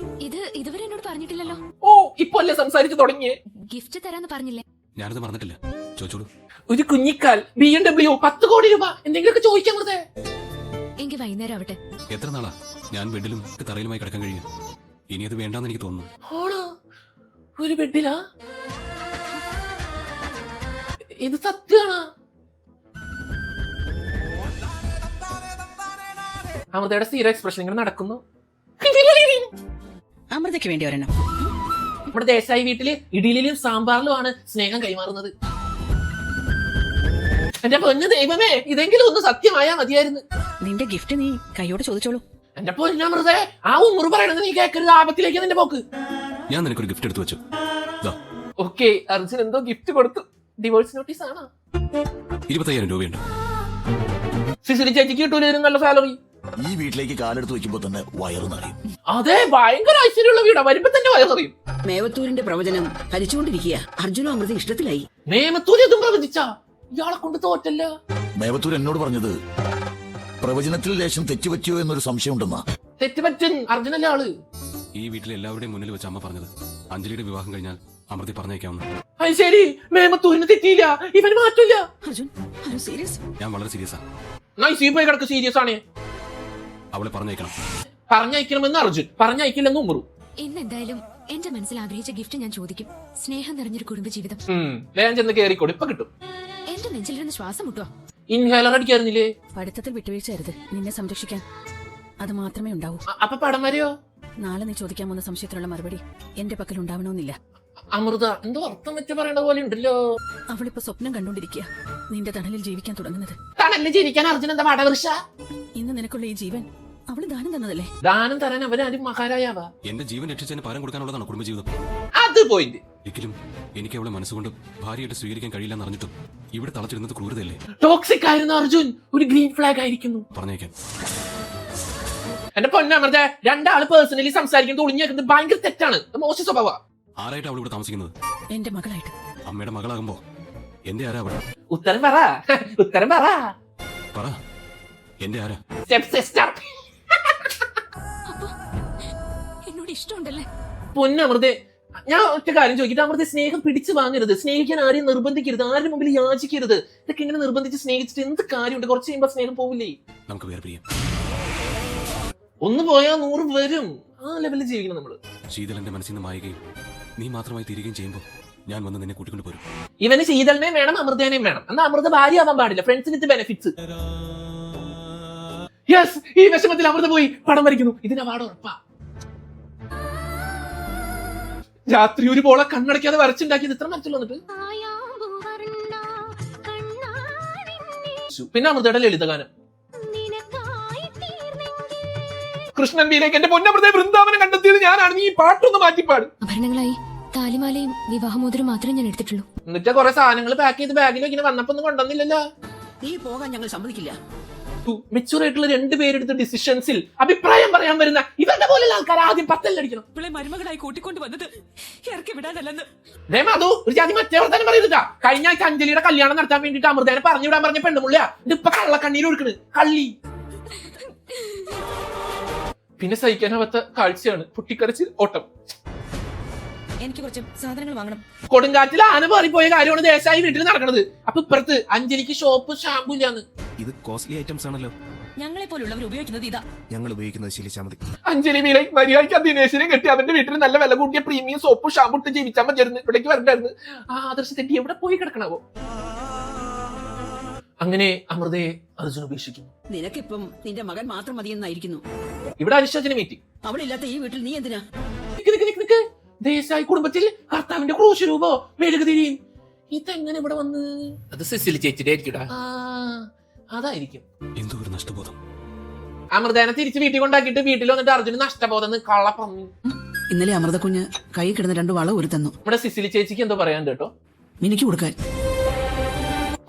ഇത് ഇതുവരെ എന്നോട് പറഞ്ഞിട്ടില്ലല്ലോ. ഓ, ഇപ്പൊ അല്ലേ സംസാരിച്ചു തുടങ്ങിയേ. ഗിഫ്റ്റ് തരാന്ന് പറഞ്ഞില്ലേ? ഞാനത് മറന്നിട്ടില്ല, ചോദിച്ചോളൂ. ഒരു കുഞ്ഞിക്കാൽ, BMW, 10 കോടി രൂപ, എന്തെങ്കിലുമൊക്കെ ചോദിക്കാൻ വെറുതെ. എങ്കിൽ വൈകുന്നേരം ആവട്ടെ. എത്ര നാളാ ഞാൻ ബെഡിലും തറയിലുമായി കിടക്കാൻ കഴിയും? ഇനി അത് വേണ്ടാന്ന് എനിക്ക് തോന്നുന്നു. ആണോ? ഒരു ബെഡിലാ? ഇത് സത്യമാണോ? അമൃതയുടെ സ്ഥിര എക്സ്പ്രഷൻ ഇങ്ങനെ നടക്കുന്നു. അമൃതയ്ക്ക് വേണ്ടി ഒരെണ്ണം. നമ്മുടെ ദേശായി വീട്ടില് ഇഡലിയിലും സാമ്പാറിലുമാണ് സ്നേഹം കൈമാറുന്നത്. എന്റെ പൊന്നു ദൈവമേ, ഇതെങ്കിലും ഒന്ന് സത്യമായാ മതിയായിരുന്നു. നിന്റെ ഗിഫ്റ്റ് നീ കൈയോടെ ചോദിച്ചോളൂ. എന്റെ പൊന്നമൃതേ, ആ ഉമ്മറ് പറയണത് നീ കേൾക്കരുത്. ആപത്തിലേക്ക് നിന്റെ പോക്ക്. ഞാൻ നിനക്കൊരു ഗിഫ്റ്റ് എടുത്തു വെച്ചു. ഓക്കെ, അർജുൻ എന്തോ ഗിഫ്റ്റ് കൊടുത്തു. ഡിവോഴ്സ് നോട്ടീസ് ആണോ? 25,000 രൂപയുണ്ട്. സിസിലി ചേച്ചിക്ക് കിട്ടൂലായിരുന്നു സാലറി. ഈ വീട്ടിലേക്ക് കാലെടുത്ത് വെക്കുമ്പോ തന്നെ വയറു നിറയും. അതെ, ഭയങ്കര ഐശ്വര്യമുള്ള വീടാ. വരുമ്പോ തന്നെ വയറിയും. മേവത്തൂരിന്റെ പ്രവചനം ഫലിച്ചുകൊണ്ടിരിക്കുക. അർജുനും അമൃത ഇഷ്ടത്തിലായി. നേമത്തൂര് ഇതും പ്രവചിച്ചാ? ഇയാളെ കൊണ്ട് തോറ്റല്ല. മേവത്തൂർ എന്നോട് പറഞ്ഞത് പ്രവചനത്തിൽ ലേശം തെറ്റുപറ്റിയോ എന്നൊരു സംശയം ഉണ്ടെന്നാ. തെറ്റുപറ്റൻ അർജുനല്ലേ ആള്. ഈ വീട്ടിലെ എല്ലാവരുടെയും മുന്നിൽ വെച്ച് അമ്മ പറഞ്ഞത് അഞ്ജലിയുടെ വിവാഹം കഴിഞ്ഞാൽ അമൃതി പറഞ്ഞേക്കാവുന്നു. അത് ശരി, മേമത്തൂരിന് തെറ്റിയില്ല, ഇവന് മാറ്റില്ല. അർജുൻ, സീരിയസ്? ഞാൻ വളരെ സീരിയസാ. നൈസീ പോയി കിടക്ക്. സീരിയസ് ആണ്. അവളെ പറഞ്ഞേക്കണം. പറഞ്ഞയക്കണമെന്ന് അർജുൻ, പറഞ്ഞയക്കില്ലെന്ന് ഉമ്മറു. ഇന്നെന്തായാലും എന്റെ മനസ്സിൽ ആഗ്രഹിച്ച ഗിഫ്റ്റ് ഞാൻ ചോദിക്കും. സ്നേഹം നിറഞ്ഞൊരു കുടുംബജീവിതം. വേഗം ചെന്ന് കേറിക്കോട്, ഇപ്പൊ കിട്ടും. എന്റെ നെഞ്ചിലിരുന്ന് ശ്വാസം മുട്ടുവാ. ഇൻഹേലർ അടിക്കായിരുന്നില്ലേ? പഠിത്തത്തിൽ വിട്ടുവീഴ്ച അരുത്. നിന്നെ സംരക്ഷിക്കാൻ അത് മാത്രമേ ഉണ്ടാവൂ. അപ്പൊ പടം വരെയോ? നാളെ നീ ചോദിക്കാൻ പോകുന്ന സംശയത്തിനുള്ള മറുപടി എന്റെ പക്കൽ ഉണ്ടാവണമെന്നില്ല. അമൃത എന്തോ അർത്ഥം വെച്ച് പറയേണ്ട പോലെ ഉണ്ടല്ലോ. അവളിപ്പോ സ്വപ്നം കണ്ടോണ്ടിരിക്കുക, നിന്റെ തണലിൽ ജീവിക്കാൻ തുടങ്ങുന്നത്. തണലിൽ ജീവിക്കാൻ അർജുൻ എന്താ വടവൃക്ഷ? ഇന്ന് നിനക്കുള്ള ഈ ജീവൻ അവള് ദാനം തന്നതല്ലേ? ദാനം തരാൻ അവരാരും മഹാരായാവാ. എന്റെ ജീവൻ രക്ഷിച്ചതിന് പകരം കൊടുക്കാനുള്ളതാണ് കുടുംബജീവിതം. അത് പോയിന്റ്. ഒരിക്കലും എനിക്ക് അവളെ മനസ്സുകൊണ്ട് ഭാര്യയായിട്ട് സ്വീകരിക്കാൻ കഴിയില്ലെന്ന് അറിഞ്ഞിട്ടും ഇവിടെ തളച്ചിരുന്നത് ക്രൂരതയല്ലേ? ടോക്സിക് ആയിരുന്നു അർജുൻ, ഒരു ഗ്രീൻ ഫ്ലാഗ് ആയിരിക്കുന്നു. പറഞ്ഞേക്കാം. എന്റെ പൊന്നമൃത, രണ്ടാള് പേഴ്സണലി സംസാരിക്കുന്നത് ഒളിഞ്ഞേക്കുന്നത് ഭയങ്കര തെറ്റാണ്. മോശ സ്വഭാവ. ആരായിട്ട് അവൾ ഇവിടെ താമസിക്കുന്നത്? എന്റെ മകളായിട്ട്. അമ്മയുടെ മകളാകുമ്പോ എന്റെ ആരാ അവിടെ? ഉത്തരം പറ, ഉത്തരം പറ. പറ, എന്റെ ആരാ? Step sister. എന്നോട് ഇഷ്ടമുണ്ടല്ലേ? പൊന്നമൃത, ഞാൻ ഒറ്റ കാര്യം ചോദിക്കട്ടെ. അമൃത, സ്നേഹം പിടിച്ചു വാങ്ങരുത്. സ്നേഹിക്കാൻ ആരെയും നിർബന്ധിക്കരുത്. ആരുടെ മുമ്പിൽ യാചിക്കരുത്. ഇതൊക്കെ ഇങ്ങനെ നിർബന്ധിച്ച് സ്നേഹിച്ചിട്ട് എന്ത് കാര്യമുണ്ട്? കുറച്ച് കഴിയുമ്പോ സ്നേഹം പോവില്ലേ? നമുക്ക് വേർപിരിയാം. ഒന്ന് പോയാ 100 വരും. ആ ലെവലിൽ ജീവിക്കണം നമ്മള്. ശീതളന്റെ മനസ്സിൽ നിന്ന് മായുകയും നീ മാത്രമായി തീരുകയും ചെയ്യുമ്പോ ഞാൻ വന്ന് നിന്നെ കൂട്ടിക്കൊണ്ട് പോരും. ഇവന് ശീതളിനെയും വേണം, അമൃതേനെയും വേണം. എന്നാ അമൃത ഭാര്യ ആവാൻ പാടില്ല. Friends with benefits. യെസ്, ഈ വിഷമത്തിൽ അമൃത പോയി പടം വരയ്ക്കുന്നു. ഇതിന് അവാർഡ് ഉറപ്പാ. രാത്രി ഒരു പോളെ കണ്ണടക്കാതെ വരച്ചുണ്ടാക്കിയത് ഇത്ര മനസ്സിൽ വന്നിട്ട്. പിന്നെ അമൃതയുടെ ലളിതഗാനം കൃഷ്ണൻ ബിയിലേക്ക്. എന്റെ പൊന്നമൃതയെ വൃന്ദാവനം കണ്ടെത്തിയത് ഞാനാണ്. നീ ഈ പാട്ടൊന്ന് മാറ്റിപ്പാട്. ആഭരണങ്ങളായി താലിമാലയും വിവാഹമോതിരം മാത്രമേ ഞാൻ എടുത്തിട്ടുള്ളൂ. എന്നിട്ട് കുറെ സാധനങ്ങൾ പാക്ക് ചെയ്ത് ബാഗിൽ ഇങ്ങനെ വന്നപ്പോ ഒന്നും കൊണ്ടുവന്നില്ലല്ലോ. നീ പോകാൻ ഞങ്ങൾ സമ്മതിക്കില്ല. മെച്ചൂർ ആയിട്ടുള്ള 2 പേരെടുത്ത ഡിസിഷൻസിൽ അഭിപ്രായം പറയാൻ വരുന്ന ഇവരുടെ പോലെയുള്ള ആൾക്കാർ ആദ്യം 10 അടിക്കണം. ഇവളെ മരുമകളായി കൂട്ടിക്കൊണ്ട് വന്നത് ഇറക്കി വിടാനല്ലെന്ന്. അത് ഒരു ജാതി മറ്റേ വർത്താനം പറയുന്നില്ല. കഴിഞ്ഞ ആഴ്ച അഞ്ജലിയുടെ കല്യാണം നടത്താൻ വേണ്ടിട്ട് അമൃതേനെ പറഞ്ഞു വിടാൻ പറഞ്ഞ പെണ്ണുമുള്ള ഇതിപ്പൊ കള്ളക്കണ്ണീര് കൊടുക്കണ് കള്ളി. പിന്നെ സഹിക്കാനാവാത്ത കാഴ്ചയാണ് പൊട്ടിക്കരച്ചിൽ ഓട്ടം. എനിക്ക് കുറച്ച് സാധനങ്ങൾ വാങ്ങണം. കൊടുങ്കാറ്റിൽ ആന പാറിപ്പോയ കാര്യമാണ് ദേശായി വീട്ടിൽ നടക്കുന്നത്. അപ്പൊ ഇപ്പുറത്ത് അഞ്ജലിക്ക് ഷോപ്പ് ഷാമ്പു ഇല്ലാന്ന്. ഇത് കോസ്റ്റ്ലി ഐറ്റംസ് ആണല്ലോ. ഞങ്ങളെ പോലുള്ളവർ ഉപയോഗിക്കുന്നത് ഇതാ. ഞങ്ങൾ ഉപയോഗിക്കുന്നത് ശീലിച്ചാൽ മതി. അഞ്ജലി മീലൈ മര്യാദയ്ക്ക് ദിനേശിനെ കെട്ടി അവന്റെ വീട്ടിൽ നല്ല വില കൂട്ടിയ പ്രീമിയം സോപ്പ് ഷാമ്പു ഇട്ട് ജീവിച്ചാൽ മതിയായിരുന്നു. ഇവിടേക്ക് വരണ്ടായിരുന്നു. ആ ആദർശ തെറ്റി എവിടെ പോയി കിടക്കണവോ. അങ്ങനെ അമൃതയെ അർജുൻ ഉപേക്ഷിക്കുന്നു. നിനക്കിപ്പം നിന്റെ മകൻ മാത്രം മതിയെന്നായിരിക്കുന്നു. ഇവിടെ അനുശോചന മീറ്റിംഗ്. അവളില്ലാത്ത ഈ വീട്ടിൽ നീ എന്തിനാ? ദേശായി കുടുംബത്തിൽ കർത്താവിന്റെ ക്രൂശ് രൂപോ മെഴുകുതിരിയും ഇതെങ്ങനെ ഇവിടെ വന്ന്? അത് സിസിലി ചേച്ചിയുടെ ആയിരിക്കും. അതായിരിക്കും. എന്തോ ഒരു നഷ്ടബോധം. അമൃതേനെ തിരിച്ച് വീട്ടിൽ കൊണ്ടാക്കിയിട്ട് വീട്ടിൽ വന്നിട്ട് അർജുന് നഷ്ടബോധം കള്ള പറഞ്ഞു. ഇന്നലെ അമൃത കുഞ്ഞ് കൈ കിടന്ന 2 വള ഒരു തന്നു. നമ്മുടെ സിസിലി ചേച്ചിക്ക് എന്തോ പറയാൻ കേട്ടോ. മിനിക്ക് കൊടുക്കാൻ.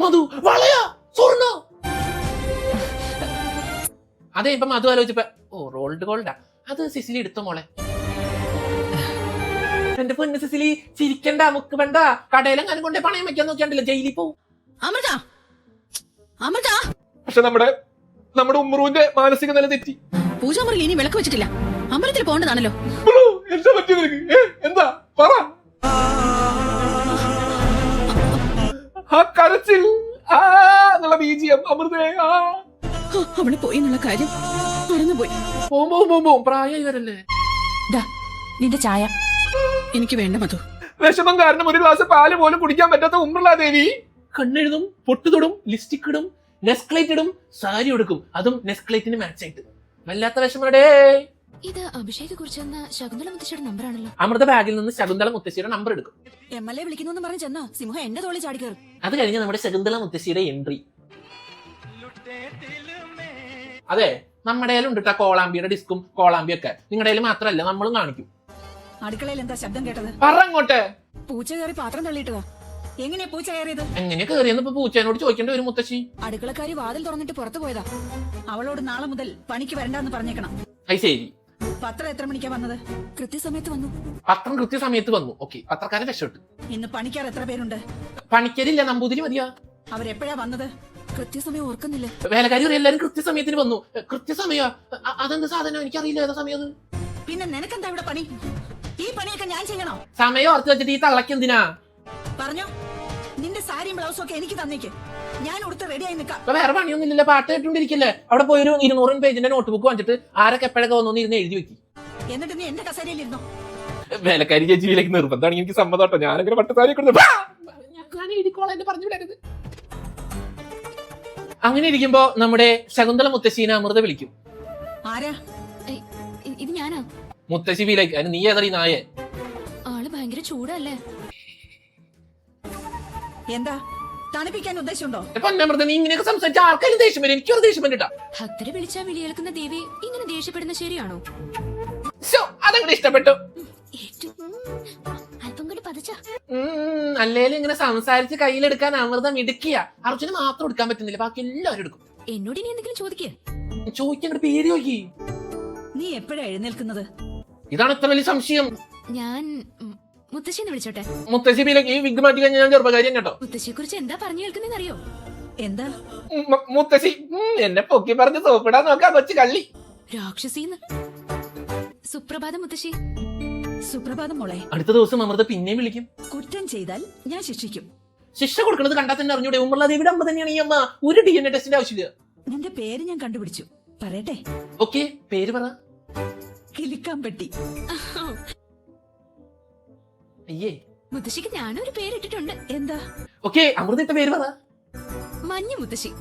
മധു വളയാ സ്വർണ്ണ. അതെ ഇപ്പൊ മധു ആലോചിച്ചപ്പോ ഓ റോൾഡ് ഗോൾഡാ. അത് സിസിലി എടുത്തോ മോളെ. എന്റെ പൊന്ന് സിസിലി ചിരിക്കണ്ട മുക്ക് വേണ്ട. കടയിലെങ്ങാനും കൊണ്ടേ പണയം വെക്കാൻ നോക്കിയാണ്ടല്ലോ ജയിലിൽ പോവും. അമൃത അമൃത. പക്ഷെ നമ്മുടെ ഉമ്രുവിന്റെ മാനസിക നില തെറ്റി. പൂജാമുറിയിൽ ഇനി വിളക്ക് വെച്ചിട്ടില്ല. അമ്പലത്തിൽ പോകേണ്ടതാണല്ലോ. എന്താ പറ്റിയത് നിനക്ക്? എന്താ പറ. ആ കരച്ചിൽ എന്നുള്ള ബീജിയം അമൃതേ. അവള് പോയി എന്നുള്ള കാര്യം മറന്നുപോയി. പോവും പ്രായമായി വരല്ലേ. നിന്റെ ചായ എനിക്ക് വേണ്ട മധു. വിഷമം കാരണം ഒരു ഗ്ലാസ് പാല് പോലും കുടിക്കാൻ പറ്റാത്ത ഉമ്രുള്ള ദേവി കണ്ണെഴുതും, പൊട്ടുതൊടും, ലിസ്റ്റിക് ഇടും, നെസ്ക്ലേറ്റ് ഇടും, സാരി എടുക്കും. അതും നെസ്ക്ലേറ്റിന് മാച്ച് ആയിട്ട്. വല്ലാത്ത വിഷമടേ. ഇത് അഭിഷേക് കുറിച്ചെന്ന ശകുന്തള മുത്തശ്ശിയുടെ നമ്പറാണല്ലോ. അമൃത ബാഗിൽ നിന്ന് ശകുന്തള മുത്തശ്ശിയുടെ നമ്പർ എടുക്കും. MLA വിളിക്കുന്നു പറഞ്ഞ് ചെന്നാ സിംഹം എന്റെ തോളി ചാടി കയറും. അത് കഴിഞ്ഞ് നമ്മുടെ ശകുന്തള മുത്തശ്ശിയുടെ എൻട്രി. അതെ നമ്മുടെ ഉണ്ട് കേട്ടോ കോളാമ്പിയുടെ ഡിസ്കും കോളാമ്പിയൊക്കെ. നിങ്ങളുടെ മാത്രമല്ല നമ്മളും കാണിക്കും. അടുക്കളയിൽ എന്താ ശബ്ദം കേട്ടത്? പറങ്ങോട്ടെ. പൂച്ച കയറി പാത്രം തള്ളിയിട്ടതാ. എങ്ങനെയാ പൂച്ച കയറിയത്? എങ്ങനെ കയറിയെന്ന് ഇപ്പൊ പൂച്ചേനോട് ചോദിക്കേണ്ടി വരും മുത്തശ്ശി. അടുക്കളക്കാരി വാതിൽ തുറന്നിട്ട് പുറത്തു പോയതാ. അവളോട് നാളെ മുതൽ പണിക്ക് വരണ്ടെന്ന് പറഞ്ഞേക്കണം. അത് ശരി. പത്രം എത്ര മണിക്കാ വന്നത്? കൃത്യസമയത്ത് വന്നു. പത്രം കൃത്യസമയത്ത് വന്നു. ഓക്കെ പത്രക്കാരെ രക്ഷപ്പെട്ടു. ഇന്ന് പണിക്കാർ എത്ര പേരുണ്ട്? പണിക്കരില്ല നമ്പൂതിരി മതിയാ. അവരെപ്പോഴാ വന്നത്? കൃത്യസമയം ഓർക്കുന്നില്ല. വേലക്കാരി എല്ലാരും കൃത്യസമയത്തിന് വന്നു. കൃത്യസമയ അതെന്ത് സാധനം എനിക്കറിയില്ല ഏതാ സമയം. പിന്നെ നിനക്കെന്താ ഇവിടെ പണി? ഈ പണിയൊക്കെ ഞാൻ ചെയ്യണോ? സമയം ഓർത്ത് വെച്ചിട്ട് ഈ തള്ളക്ക് എന്തിനാ? പറഞ്ഞോ. നിന്റെ സാരിയും ബ്ലൗസും ഒക്കെ എനിക്ക് തന്നേക്ക്. ഞാൻ ഉടുത്ത് റെഡിയായി നിൽക്കാം. ഇപ്പൊ വേറെ പണിയൊന്നുമില്ല. പാട്ട് കേട്ടോണ്ടിരിക്കല്ലേ. അവിടെ പോയി ഒരു 200 പേജിന്റെ നോട്ട് ബുക്ക് വാങ്ങിച്ചിട്ട് ആരൊക്കെ എപ്പോഴൊക്കെ വന്നു ഇരുന്ന് എഴുതി വെക്കി. എന്നിട്ട് നീ എന്റെ കസേരയിൽ ഇരുന്നോ. വേലക്കാരി ചേച്ചിയിലേക്ക് നിർബന്ധമാണ്. എനിക്ക് സമ്മതോട്ടോ. ഞാനങ്ങനെ പട്ടുസാരി ഞാൻ എഴുതിക്കോളാം. എന്നെ പറഞ്ഞു വിടരുത്. അങ്ങനെ ഇരിക്കുമ്പോ നമ്മുടെ ശകുന്തള മുത്തശ്ശീനെ അമൃത വിളിക്കും. ആരാ? ഇത് ഞാനാ. മുത്തശ്ശി വീലേക്ക്. അതിന് നീ ഏതറി നായേ? ആള് ഭയങ്കര ചൂടല്ലേ. എന്താ തണുപ്പിക്കാൻ ഉദ്ദേശമുണ്ടോ? പൊന്നമൃത നീ ഇങ്ങനെയൊക്കെ സംസാരിച്ച ആർക്കാരും ദേഷ്യം വരും. എനിക്കൊരു ദേഷ്യം വന്നിട്ടാ. ഭക്തരെ വിളിച്ചാ വിളിയേൽക്കുന്ന ദേവി ഇങ്ങനെ ദേഷ്യപ്പെടുന്ന ശരിയാണോ? അതങ്ങനെ ഇഷ്ടപ്പെട്ടു. അല്പം കൂടി പതിച്ച. അല്ലേലും ഇങ്ങനെ സംസാരിച്ച് കയ്യിലെടുക്കാൻ അമൃത മിടുക്കിയ. അർജുന് മാത്രം എടുക്കാൻ പറ്റുന്നില്ല. ബാക്കി എല്ലാവരും എടുക്കും. എന്നോട് ഇനി എന്തെങ്കിലും ചോദിക്കേ? ചോദിക്കാൻ പേര് നോക്കി. നീ എപ്പോഴാ എഴുന്നേൽക്കുന്നത്? ഇതാണ് ഇത്ര വലിയ സംശയം. ഞാൻ മുത്തശ്ശിന്ന് വിളിച്ചോട്ടെ. മുത്തശ്ശി ഈ വിഗ് മാറ്റി കഴിഞ്ഞാൽ ഞാൻ ചെറുപ്പകാര്യം കേട്ടോ. മുത്തശ്ശിയെ കുറിച്ച് എന്താ പറഞ്ഞു കേൾക്കുന്നതെന്ന് അറിയോ? എന്താ? മുത്തശ്ശി എന്നെ പൊക്കി പറഞ്ഞ് സോപ്പിടാൻ നോക്കാം കൊച്ചു കള്ളി. രാക്ഷസീന്ന്. സുപ്രഭാതം മുത്തശ്ശി. സുപ്രഭാതം മോളെ. അടുത്ത ദിവസം അമൃത പിന്നെയും വിളിക്കും. കുറ്റം ചെയ്താൽ ഞാൻ ശിക്ഷിക്കും. ശിക്ഷ കൊടുക്കുന്നത് കണ്ടാൽ തന്നെ അറിഞ്ഞൂടെ. ഉമ്മ ദേവിയുടെ അമ്മ തന്നെയാണ് ഈ അമ്മ. ഒരു DNA ടെസ്റ്റിന്റെ ആവശ്യമില്ല. നിന്റെ പേര് ഞാൻ കണ്ടുപിടിച്ചു. പറയട്ടെ? ഓക്കെ പേര് പറ. കിലിക്കാമ്പെട്ടി. അയ്യേ മുത്തശ്ശിക്ക് ഞാനും ഒരു പേരിട്ടിട്ടുണ്ട്. എന്താ? ഓക്കെ അമൃത ഇട്ട പേര് പറ. മഞ്ഞ മുത്തശ്ശി.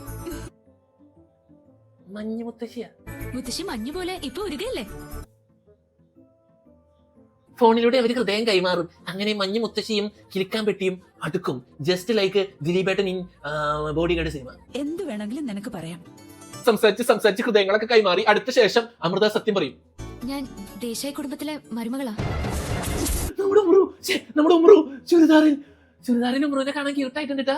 മഞ്ഞ മുത്തശ്ശിയാ? മുത്തശ്ശി മഞ്ഞു പോലെ ഇപ്പൊ ഉരുകല്ലേ. ഫോണിലൂടെ അവര് ഹൃദയം കൈമാറും. അങ്ങനെ മഞ്ഞ മുത്തശ്ശിയും കിളിക്കാൻ പെട്ടിയും അടുക്കും. ജസ്റ്റ് ലൈക്ക് ദിലീപേട്ടൻ ഇൻ ബോഡിഗാർഡ് സിനിമ. എന്ത് വേണമെങ്കിലും നിനക്ക് പറയാം. സംസാരിച്ച് ഹൃദയങ്ങളൊക്കെ കൈമാറി. അടുത്ത ശേഷം അമൃത സത്യം പറയും. ഞാൻ ദേശായി കുടുംബത്തിലെ മരുമകളാ. നമ്മുടെ ഉമ്രു ചുരിദാറിൽ ഉമ്രുവിനെ കാണാൻ ക്യൂട്ടായിട്ടുണ്ട്.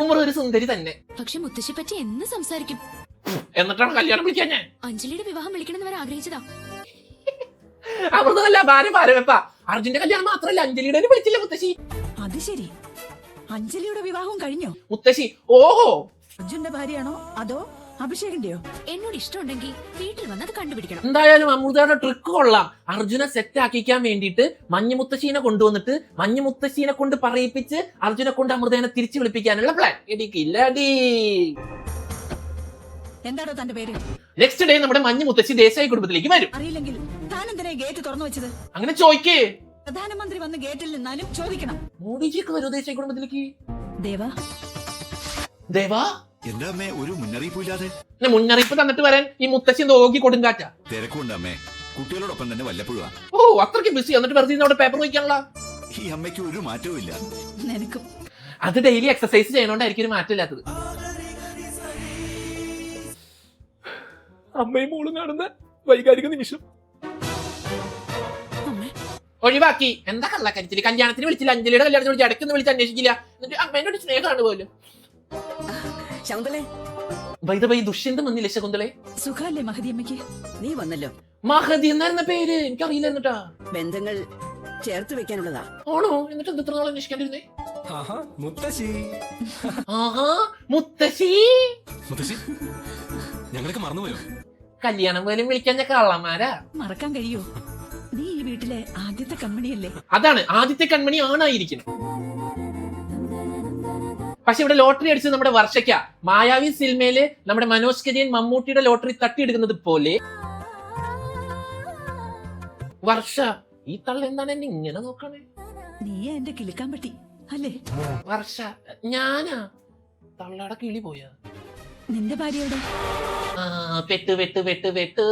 ഉമ്മർ ഒരു സുന്ദരി തന്നെ. പക്ഷെ മുത്തശ്ശി പറ്റി എന്ന് സംസാരിക്കും. എന്നിട്ടാണ് കല്യാണം വിളിക്കാൻ ഞാൻ. അഞ്ജലിയുടെ വിവാഹം വിളിക്കണമെന്ന് വരെ ആഗ്രഹിച്ചതാ. അമൃതല്ല ഭാര്യ വെപ്പ. അർജുന്റെ കല്യാണം മാത്രല്ല അഞ്ജലിയുടെ വിളിച്ചില്ല മുത്തശ്ശി. അത് ശരി, അഞ്ജലിയുടെ വിവാഹവും കഴിഞ്ഞോ? മുത്തശ്ശി ഓഹോ, അർജുന്റെ ഭാര്യയാണോ അതോ അഭിഷേകിന്റെയോ? എന്നോട് ഇഷ്ടമുണ്ടെങ്കിൽ വീട്ടിൽ വന്നത് കണ്ടുപിടിക്കണം. എന്തായാലും അമൃതയുടെ ട്രിക്ക് കൊള്ളാം. അർജുനെ സെറ്റ് ആക്കിക്കാൻ വേണ്ടിയിട്ട് മഞ്ഞുമുത്തശ്ശീനെ കൊണ്ടുവന്നിട്ട് മഞ്ഞുമുത്തശ്ശീനെ കൊണ്ട് പറയിപ്പിച്ച് അർജുനെ കൊണ്ട് അമൃതേനെ തിരിച്ചു വിളിപ്പിക്കാനുള്ള പ്ലാൻ. ഇടിക്കില്ലടി. എന്താടോ തന്റെ പേര്? നെക്സ്റ്റ് ഡേ നമ്മുടെ മഞ്ഞുമുത്തശ്ശി ദേശായി കുടുംബത്തിലേക്ക് വരും. അറിയില്ലെങ്കിൽ താൻ എന്തിനാ ഗേറ്റ് തുറന്നു വെച്ചത്? അങ്ങനെ ചോയ്ക്കേ. പ്രധാനമന്ത്രി വന്ന് ഗേറ്റിൽ നിന്നാലും ചോദിക്കണം. മോഡിജിക്ക് വരൂ ദേശായി കുടുംബത്തിലേക്ക്. ദേവാ, ദേവാ, എന്റെ അമ്മേ, ഒരു മുന്നറിയിപ്പില്ലാതെ. പിന്നെ മുന്നറിയിപ്പ് തന്നിട്ട് വരാൻ ഈ മുത്തശ്ശി നോക്കി കൊടുങ്കാറ്റ. തിരക്കുണ്ട് അമ്മേ, കുട്ടികളോടൊപ്പം തന്നെ വല്ലപ്പോഴും. ഓ അത്രയ്ക്ക് ബിസി. എന്നിട്ട് വെറുതെ അവിടെ പേപ്പർ വയ്ക്കാനുള്ള. ഈ അമ്മയ്ക്ക് ഒരു മാറ്റവും ഇല്ല. നിനക്കും. അത് ഡെയിലി എക്സസൈസ് ചെയ്യണോണ്ടായിരിക്കും ഒരു മാറ്റമില്ലാത്തത്. അമ്മയും മോളും കാണുന്ന വൈകാരിക നിമിഷം ഒഴിവാക്കി. എന്താ കള്ളക്കരിച്ചില്? കല്യാണത്തിന് വിളിച്ചില്ല, അഞ്ജലിയുടെ കല്യാണത്തിന് വിളിച്ച് ഇടയ്ക്കൊന്നും വിളിച്ച് അന്വേഷിക്കില്ല. എന്നിട്ട് അമ്മേനോട് സ്നേഹമാണ് പോലും. ശകുന്തളെ, ദുഷ്യന്തം വന്നില്ലേ ശകുന്തളെ? സുഖല്ലേ മഹദിയമ്മയ്ക്ക്? നീ വന്നല്ലോ. മഹതി എന്നായിരുന്ന പേര്? എനിക്കറിയില്ല. എന്നിട്ടാ ബന്ധങ്ങൾ ചേർത്ത് വെക്കാനുള്ളതാ. ആണോ? എന്നിട്ട് എത്ര നാൾ അന്വേഷിക്കാണ്ടിരുന്നേ? മുത്തശ്ശി ആഹാ, മുത്തശ്ശി. മുത്തശ്ശി, ഞങ്ങളൊക്കെ മറന്നുപോയോ? കല്യാണം പോലും വിളിക്കാൻ കള്ളന്മാരാ. മറക്കാൻ കഴിയോ? നീ ഈ വീട്ടിലെ ആദ്യത്തെ കൺമണിയല്ലേ? അതാണ്, ആദ്യത്തെ കൺമണി ആണായിരിക്കണം. പക്ഷെ ഇവിടെ ലോട്ടറി അടിച്ചത് നമ്മുടെ വർഷയ്ക്ക. മായാവി സിനിമയില് നമ്മുടെ മനോജ് കെരിയൻ മമ്മൂട്ടിയുടെ ലോട്ടറി തട്ടിയെടുക്കുന്നത് പോലെ വർഷ. ഈ തള്ള എന്താണ് എന്നെ ഇങ്ങനെ നോക്കണേ? നീ എന്റെ കിളിക്കാൻ പറ്റി അല്ലേ? വർഷ, ഞാനാ തള്ളയുടെ കിളി പോയാ? നിന്റെ ഭാര്യയുടെ ആ, വെട്ട് വെട്ട് വെട്ട് വെട്ട്.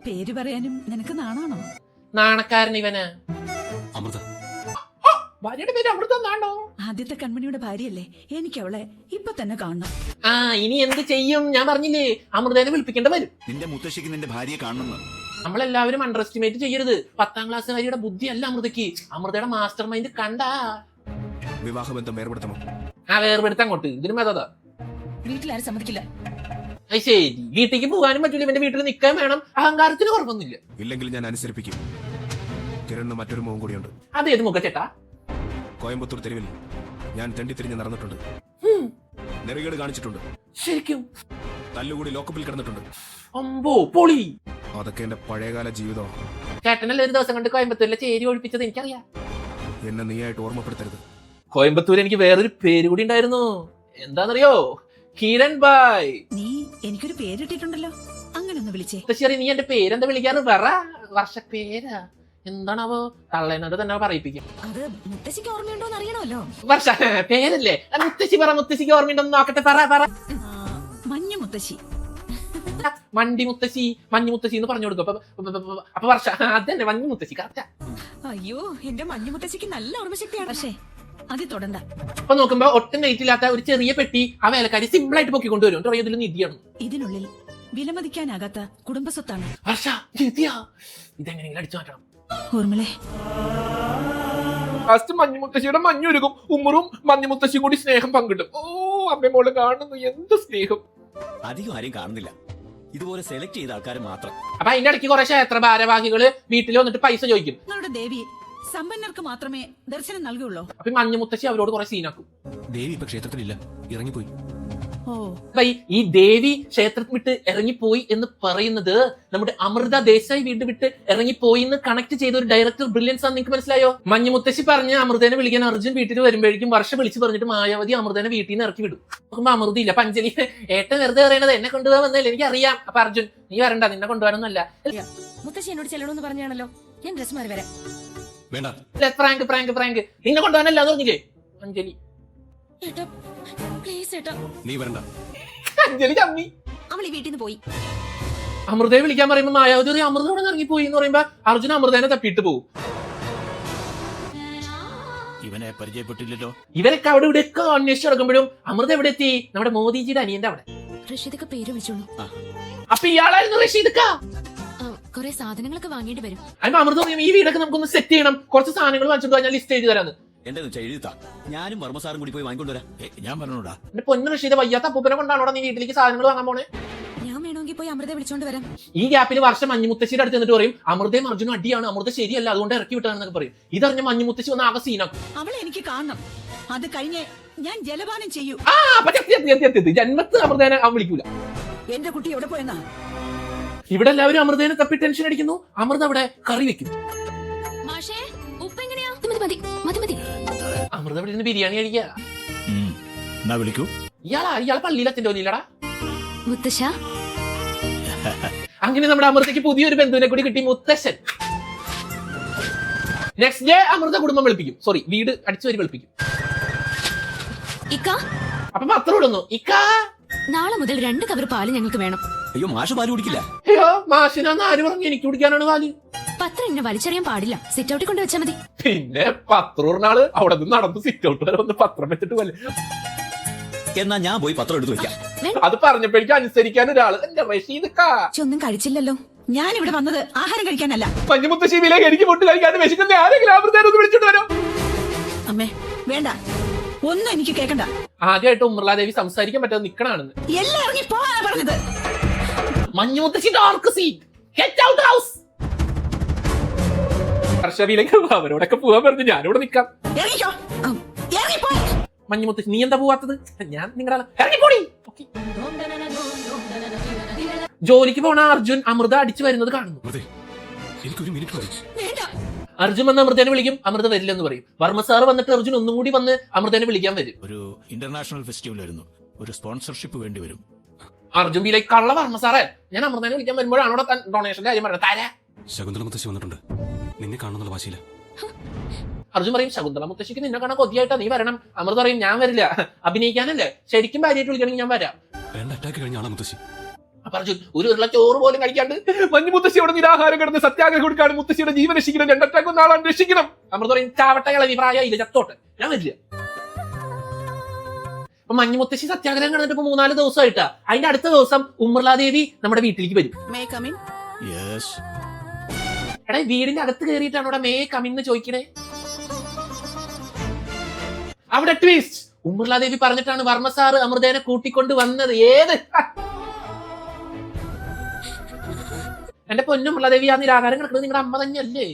പേര് പറയാനും നിനക്ക് നാണാണോ? നാണക്കാരൻ ഇവന്. അമൃത, ഭാര്യയുടെ പേര് അമൃത എന്നാണോ? ആദ്യത്തെ കൺമണിയുടെ ഭാര്യയല്ലേ? എനിക്ക് അവളെ ഇപ്പൊ തന്നെ കാണണം. ആ, ഇനി എന്ത് ചെയ്യും? ഞാൻ പറഞ്ഞില്ലേ, അമൃതേനെ വിളിപ്പിക്കേണ്ട വരും. നിന്റെ മുത്തശ്ശിക്ക് നിന്റെ ഭാര്യയെ കാണണം. നമ്മളെല്ലാവരും അണ്ടർ എസ്റ്റിമേറ്റ് ചെയ്യരുത്. 10ാം ക്ലാസ്സുകാരിയുടെ ബുദ്ധിയല്ല അമൃതയ്ക്ക്. അമൃതയുടെ മാസ്റ്റർ മൈൻഡ് കണ്ടാ. വിവാഹബന്ധം വേർപെടുത്തമോ? ആ, വേർപെടുത്ത അങ്ങോട്ട്. ഇതിന് മേതാ. വീട്ടിലാരും സമ്മതിക്കില്ല. ശരി, വീട്ടിലേക്ക് പോകാനും പറ്റില്ല. ഇവന്റെ വീട്ടിൽ നിൽക്കാൻ വേണം. അഹങ്കാരത്തിന് കുറവൊന്നുമില്ല. ഇല്ലെങ്കിൽ ഞാൻ അനുസരിപ്പിക്കും. കിരണിന് മറ്റൊരു മുഖം കൂടിയുണ്ട്. അതേത് മുഖച്ചേട്ടാ? കോയമ്പത്തൂർ തെരുവിൽ ഞാൻ തെണ്ടിത്തിരിഞ്ഞ് നടന്നിട്ടുണ്ട്. നെറികേട് കാണിച്ചിട്ടുണ്ട്. ശരിക്കും? തല്ലുകൂടി ലോക്കപ്പിൽ കിടന്നിട്ടുണ്ട്. അമ്പോ പൊളി. അതൊക്കെ എന്റെ പഴയകാല ജീവിതം. ചേട്ടനല്ല ഒരു ദിവസം കൊണ്ട് കോയമ്പത്തൂരിലെ ചേരി ഒഴിപ്പിച്ചത് എനിക്കറിയാം. എന്നെ നീയായിട്ട് ഓർമ്മപ്പെടുത്തരുത്. കോയമ്പത്തൂർ എനിക്ക് വേറൊരു പേര് കൂടി ഉണ്ടായിരുന്നു. എന്താണെന്നറിയോ? കിരൺ ബായ്. നീ എനിക്കൊരു പേരിട്ടിട്ടുണ്ടല്ലോ, അങ്ങനെ ഒന്ന് വിളിച്ചേ. മുത്തശ്ശേരി, നീ എന്റെ പേരെന്താ വിളിക്കാറ്? വേറെ വർഷ പേരാ. എന്താണാവോ? തള്ളേനോട് തന്നെ പറയിപ്പിക്കും. അത് മുത്തശ്ശിക്ക് ഓർമ്മയുണ്ടോന്ന് അറിയണമല്ലോ. വർഷ പേരല്ലേ? മുത്തശ്ശി പറ. മുത്തശ്ശിക്ക് ഓർമ്മയുണ്ടോന്ന് നോക്കട്ടെ. പറ. മഞ്ഞ മുത്തശ്ശി. മണ്ടി മുത്തശ്ശി, മഞ്ഞു മുത്തശ്ശി എന്ന് പറഞ്ഞു കൊടുക്കും. അപ്പൊ വർഷ അതന്നെ മഞ്ഞു മുത്തശ്ശി. കറക്റ്റാ. അയ്യോ, എന്റെ മഞ്ഞു മുത്തശ്ശിക്ക് നല്ല ഓർമ്മശക്തിയാണ്. പക്ഷേ അത് തൊടണ്ട. അപ്പൊ നോക്കുമ്പോ ഒട്ടും വെയിറ്റ് ഇല്ലാത്ത ഒരു ചെറിയ പെട്ടി ആ വേലക്കാരി സിമ്പിൾ ആയിട്ട് പൊക്കി കൊണ്ടുവരും. ഇതിൽ നിധിയാണ്. ഇതിനുള്ളിൽ വിലമതിക്കാനാകാത്ത കുടുംബസ്വത്താണ്. വർഷ നിധിയാ. ഇതെങ്ങനെയെങ്കിലും അടിച്ചു മാറ്റണം. ഊർമിളെ, ലാസ്റ്റ് മഞ്ഞുമുത്തശ്ശിയുടെ മഞ്ഞുരുകും. ഉമ്മറും മഞ്ഞുമുത്തശ്ശിയും കൂടി സ്നേഹം പങ്കിടും. ഓ, അമ്മ മോള് കാണുന്നു എന്ത് സ്നേഹം. അധികം ആരെയും കാണുന്നില്ല, ഇതുപോലെ സെലക്ട് ചെയ്ത ആൾക്കാർ മാത്രം. അപ്പൊ അതിന്റെ ഇടയ്ക്ക് കുറെ ക്ഷേത്ര ഭാരവാഹികള് വീട്ടിൽ വന്നിട്ട് പൈസ ചോദിക്കും. നിങ്ങളുടെ ദേവി സമ്പന്നർക്ക് മാത്രമേ ദർശനം നൽകുള്ളൂ. അപ്പൊ മഞ്ഞുമുത്തശ്ശി അവരോട് കുറെ സീനാക്കും. ദേവി ഇപ്പൊ ക്ഷേത്രത്തിലില്ല, ഇറങ്ങിപ്പോയി. ഓ, ഈ ദേവി ക്ഷേത്രത്തിൽ വിട്ട് ഇറങ്ങിപ്പോയി എന്ന് പറയുന്നത് നമ്മുടെ അമൃത ദേശായി വീട് വിട്ട് ഇറങ്ങിപ്പോയി എന്ന് കണക്ട് ചെയ്ത ഒരു ഡയറക്ടർ ബ്രില്യൻസ് ആണ്. നിങ്ങൾക്ക് മനസ്സിലായോ? മഞ്ഞുമുത്തശ്ശി പറഞ്ഞ് അമൃതനെ വിളിക്കാൻ അർജുൻ വീട്ടിൽ വരുമ്പോഴേക്കും വർഷം വിളിച്ച് പറഞ്ഞിട്ട് മായാവതി അമൃതനെ വീട്ടിൽ നിന്ന് ഇറക്കി വിടും. നോക്കുമ്പോ അമൃത ഇല്ല. പഞ്ചലി ഏട്ടൻ വെറുതെ പറയണത് എന്നെ കൊണ്ടുപോകാൻ വന്നല്ലേ, എനിക്ക് അറിയാം. അപ്പൊ അർജുൻ, നീ വരണ്ട, നിന്നെ കൊണ്ടുപോകാനൊന്നല്ല. മുത്തശ്ശി എന്നോട് ചെല്ലണമെന്ന് പറഞ്ഞാണല്ലോ, ഞാൻ ഡ്രസ് മാറി വരാം. വേണ്ട. Prank prank prank. നിന്നെ കൊണ്ടുപോകാനല്ല എന്ന് പറഞ്ഞില്ലേ അഞ്ജലി? ഏട്ടാ, പ്ലീസ് ഏട്ടാ. നീ വരണ്ട. അഞ്ജലി ചമ്മി. അവൾ ഈ വീട്ടിൽ നിന്ന് പോയി. അമൃതയെ വിളിക്കാൻ പറയുമ്പോ മായാവതി ഒരു അമൃതയോടെ ഇറങ്ങിപ്പോയി എന്ന് പറയുമ്പോ അർജുന അമൃതനെ തപ്പിയിട്ട് പോകും. ഇവനെ പരിചയപ്പെട്ടില്ലല്ലോ. ഇവരൊക്കെ അവിടെ ഇവിടെയൊക്കെ അന്വേഷിച്ച് നടക്കുമ്പോഴും അമൃത എവിടെ എത്തി? നമ്മുടെ മോദിജിയുടെ അനിയന്റെ അവിടെ. റഷീദൊക്കെ പേര് വിളിച്ചോളൂ. അപ്പൊ ഇയാളായിരുന്നു റഷീദക്ക. കുറെ സാധനങ്ങളൊക്കെ വാങ്ങേണ്ടി വരും. അതിപ്പോ അമൃത പറയും ഈ വീടൊക്കെ നമുക്കൊന്ന് സെറ്റ് ചെയ്യണം, കുറച്ച് സാധനങ്ങൾ വാങ്ങിച്ചിട്ട് ഞാൻ ലിസ്റ്റ് എഴുതി തരാന്ന്. എന്റെ എഴുതാ ഞാനും വർമ്മസാറും കൂടി പോയി വാങ്ങിക്കൊണ്ടുവരാം. ഞാൻ പറഞ്ഞോടാ. എന്റെ പൊന്ന് റഷീദ, വയ്യാത്ത അപ്പൂപ്പനെ കൊണ്ടാണോ നീ വീട്ടിലേക്ക് സാധനങ്ങൾ വാങ്ങാൻ പോണേ? ഞാൻ വേണമെങ്കിൽ പോയി അമൃതയെ വിളിച്ചോണ്ട് വരാം. ഈ ഗ്യാപ്പിൽ വർഷം മഞ്ഞുമുത്തശ്ശിയുടെ അടുത്ത് എന്നിട്ട് പറയും അമൃതയും അർജുനും അടിയാണ്, അമൃത ശരിയല്ല, അതുകൊണ്ട് ഇറക്കി വിട്ടാണെന്നൊക്കെ പറയും. ഇതറിഞ്ഞ മഞ്ഞുമുത്തശ്ശി വന്ന് ആകെ സീനാക്കും. അവളെ എനിക്ക് കാണണം. അത് കഴിഞ്ഞ് ഞാൻ ജലപാനം ചെയ്യൂ. ജന്മത്ത് അമൃതേനെ അവൻ വിളിക്കൂല. എന്റെ കുട്ടി എവിടെ പോയെന്നാ? ഇവിടെ എല്ലാവരും അമൃതേനെ തപ്പി ടെൻഷൻ അടിക്കുന്നു. അമൃത അവിടെ കറി വെക്കും. മാഷേ ഉപ്പ് എങ്ങനെയാ? മതി മതി മതി മതി. അമൃത ഇവിടെ ഇരുന്ന് ബിരിയാണി കഴിക്കുക. എന്നാ വിളിക്കൂ. ഇയാൾ പള്ളിയിൽ അച്ഛൻ്റെ ജോലിയില്ലടാ. മുത്തശ്ശ അങ്ങനെ നമ്മുടെ അമൃതയ്ക്ക് പുതിയൊരു ബന്ധുവിനെ കൂടി കിട്ടി, മുത്തശ്ശൻ. നെക്സ്റ്റ് ഡേ അമൃത കുടുംബം വിളിപ്പിക്കും. സോറി, വീട് അടിച്ചു വരി വിളിപ്പിക്കും. ഇക്ക അപ്പൊ പത്രം ഇടുന്നു. ഇക്കാ നാളെ മുതൽ 2 കവർ പാല് ഞങ്ങൾക്ക് വേണം. അയ്യോ മാഷ് പാല് കുടിക്കില്ല. അയ്യോ മാഷിനാന്ന് ആര് പറഞ്ഞു എനിക്ക് കുടിക്കാനാണ് പാല്? പത്രം ഇങ്ങനെ വലിച്ചെറിയാൻ പാടില്ല. സിറ്റ് ഔട്ടിൽ കൊണ്ട് വെച്ചാൽ മതി. പിന്നെ പത്രൂറിനാള് അവിടെ നിന്ന് നടന്ന് സിറ്റ് ഔട്ട് വരെ ഒന്ന് പത്രം വെച്ചിട്ട് പോലെ. എന്നാ ഞാൻ പോയി പത്രം എടുത്ത് വെക്കാം. അത് പറഞ്ഞപ്പോഴേക്കും അനുസരിക്കാൻ ഒരാള്. എന്റെ റഷീദ് ഒന്നും കഴിച്ചില്ലല്ലോ. ഞാൻ ഇവിടെ വന്നത് ആഹാരം കഴിക്കാനല്ല. മഞ്ഞുമുത്തശ്ശിയിലേക്ക് എനിക്ക് പൊട്ട് കഴിക്കാണ്ട് വിശക്കുന്ന ആരെങ്കിലും അമൃതേനെ ഒന്ന് വിളിച്ചിട്ട് വരാം. അമ്മേ വേണ്ട, ഒന്നും എനിക്ക് കേൾക്കണ്ട. ആദ്യമായിട്ട് ഉമ്മർലാദേവി സംസാരിക്കാൻ പറ്റാതെ നിക്കണാണെന്ന്. എല്ലാം ഇറങ്ങി പോകാനാ പറഞ്ഞത്. മഞ്ഞുമുത്തശ്ശി dark seat, get out house. ഹർഷവിയിലേക്ക് അവരോടൊക്കെ പോവാൻ പറഞ്ഞു. ഞാനിവിടെ നിക്കാം. ഇറങ്ങിക്കോ, ഇറങ്ങിപ്പോ. മഞ്ഞുമുത്തശ്ശി നീ എന്താ പോവാത്തത്? ഞാൻ നിങ്ങളുടെ ഇറങ്ങിപ്പോടി. ജോലിക്ക് പോണ അർജുൻ അമൃത അടിച്ചു വരുന്നത് കാണുന്നു. അമൃതേ, എനിക്കൊരു മിനിറ്റ് മതി. അർജുൻ വന്ന് അമൃതനെ വിളിക്കും. അമൃത വരില്ലെന്ന് പറയും. വർമ്മ സാർ വന്നിട്ട് അർജുൻ ഒന്നും കൂടി വന്ന് അമൃതനെ വിളിക്കാൻ വരും. ഒരു ഇന്റർനാഷണൽ ഫെസ്റ്റിവൽ വരുന്നു, ഒരു സ്പോൺസർഷിപ്പ് വേണ്ടി വരും. അർജുൻ ബിയിലേക്ക് കള്ള വർമ്മ സാറേ, ഞാൻ അമൃതനെ വിളിക്കാൻ വരുമ്പോഴാണ് അവിടെ ഡൊണേഷന്റെ കാര്യം പറഞ്ഞത്. തരാ. ശകുന്തള മുത്തശ്ശി വന്നിട്ടുണ്ട്, നിന്നെ കാണുന്നുള്ള വാശിയില്ല. അർജുൻ പറയും ശകുന്തള മുത്തശ്ശിക്ക് നിന്നെ കാണാൻ കൊതിയായിട്ടാ, നീ വരണം. അമൃത പറയും ഞാൻ വരില്ല, അഭിനയിക്കാനല്ലേ, ശരിക്കും ഭാര്യയായിട്ട് വിളിക്കണമെങ്കിൽ ഞാൻ വരാം. 2 അറ്റാക്ക് കഴിഞ്ഞ ആളാ മുത്തശ്ശി. അപ്പൊ അർജുൻ ഒരു ഉരുള ചോറ് പോലും കഴിക്കാണ്ട് മഞ്ഞു മുത്തശ്ശി അവിടെ നിരാഹാരം കിടന്ന് സത്യാഗ്രഹം കൊടുക്കാണ്. മുത്തശ്ശിയുടെ ജീവൻ രക്ഷിക്കണം, 2 അറ്റാക്ക് ഒന്നും ആളാണ് രക്ഷിക്കണം. അമൃത പറയും ചാവട്ടകളെ നീ പ്രായമില്ല, ചത്തോട്ടെ, ഞാൻ വരില്ല. അപ്പൊ മഞ്ഞു മുത്തശ്ശി സത്യാഗ്രഹം കിടന്നിട്ട് ഇപ്പൊ 3-4 ദിവസമായിട്ടാ. അതിന്റെ അടുത്ത ദിവസം ഉമ്മർലാദേവി നമ്മുടെ വീട്ടിലേക്ക് വരും. യെസ്. എടാ വീടിന്റെ അകത്ത് കയറിയിട്ടാണ് അവിടെ മേ കമിന്ന് ചോദിക്കണേ. അവിടെ ട്വിസ്റ്റ്. ഉമ്മർലാദേവി പറഞ്ഞിട്ടാണ് വർമ്മ സാറ് അമൃതേനെ കൂട്ടിക്കൊണ്ട് വന്നത്. ഏത് എന്റെ പൊന്നുമുള്ളദേവി, ആ നിരാകാരം കിടക്കുന്നത് നിങ്ങളുടെ അമ്മ തന്നെയല്ലേ?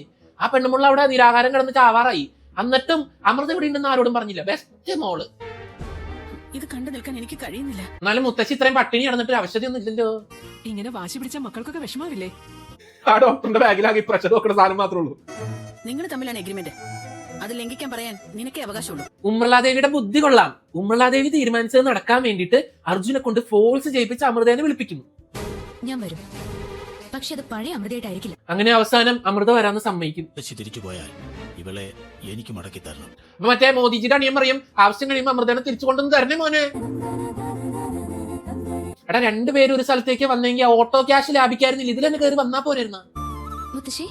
ആ പെണ്ണുമുള്ള അവിടെ നിരാകാരം കിടന്ന് ചാവാറായി. എന്നിട്ടും അമൃത ഇവിടെ ഉണ്ടെന്ന് ആരോടും പറഞ്ഞില്ല. ബെസ്റ്റ് മോള്. ഇത് കണ്ടു നിൽക്കാൻ എനിക്ക് കഴിയുന്നില്ല. എന്നാലും മുത്തശ്ശി ഇത്രയും പട്ടിണി കിടന്നിട്ട് ആവശ്യമൊന്നും ഇല്ലല്ലോ. ഇങ്ങനെ വാശി പിടിച്ച മക്കൾക്കൊക്കെ വിഷമാവില്ലേ? ആ ഡോക്ടറിന്റെ ബാഗിലാകെ പ്രഷർ നോക്കുന്ന സാധനം മാത്രമേ ഉള്ളൂ. നിങ്ങൾ തമ്മിലാണ് എഗ്രിമെന്റ്, അത് ലംഘിക്കാൻ പറയാൻ നിനക്കേ അവകാശമുള്ളൂ. ഉമ്മർലാദേവിയുടെ ബുദ്ധി കൊള്ളാം. ഉമ്മർലാദേവി തീരുമാനിച്ചത് നടക്കാൻ വേണ്ടിയിട്ട് അർജുനെ കൊണ്ട് ഫോഴ്സ് ചെയ്യിപ്പിച്ച് അമൃതേനെ വിളിപ്പിക്കുന്നു. ഞാൻ വരും, പക്ഷെ അത് പഴയ അമൃതയായിട്ടായിരിക്കില്ല. അങ്ങനെ അവസാനം അമൃത വരാന്ന് സമ്മതിക്കും. തിരിച്ചു പോയാൽ ഇവളെ എനിക്ക് മടക്കി തരണം. അപ്പൊ മറ്റേ മോദിജിയുടെ അണിയൻ പറയും ആവശ്യം കഴിയുമ്പോ അമൃതനെ തിരിച്ചു കൊണ്ടുവന്ന് തരണേ മോനെ. എടാ 2 പേര് ഒരു സ്ഥലത്തേക്ക് വന്നെങ്കിൽ ഓട്ടോ ക്യാഷ് ലാഭിക്കായിരുന്നില്ല, ഇതിൽ തന്നെ കയറി വന്നാ പോരായിരുന്ന. മുത്തശ്ശി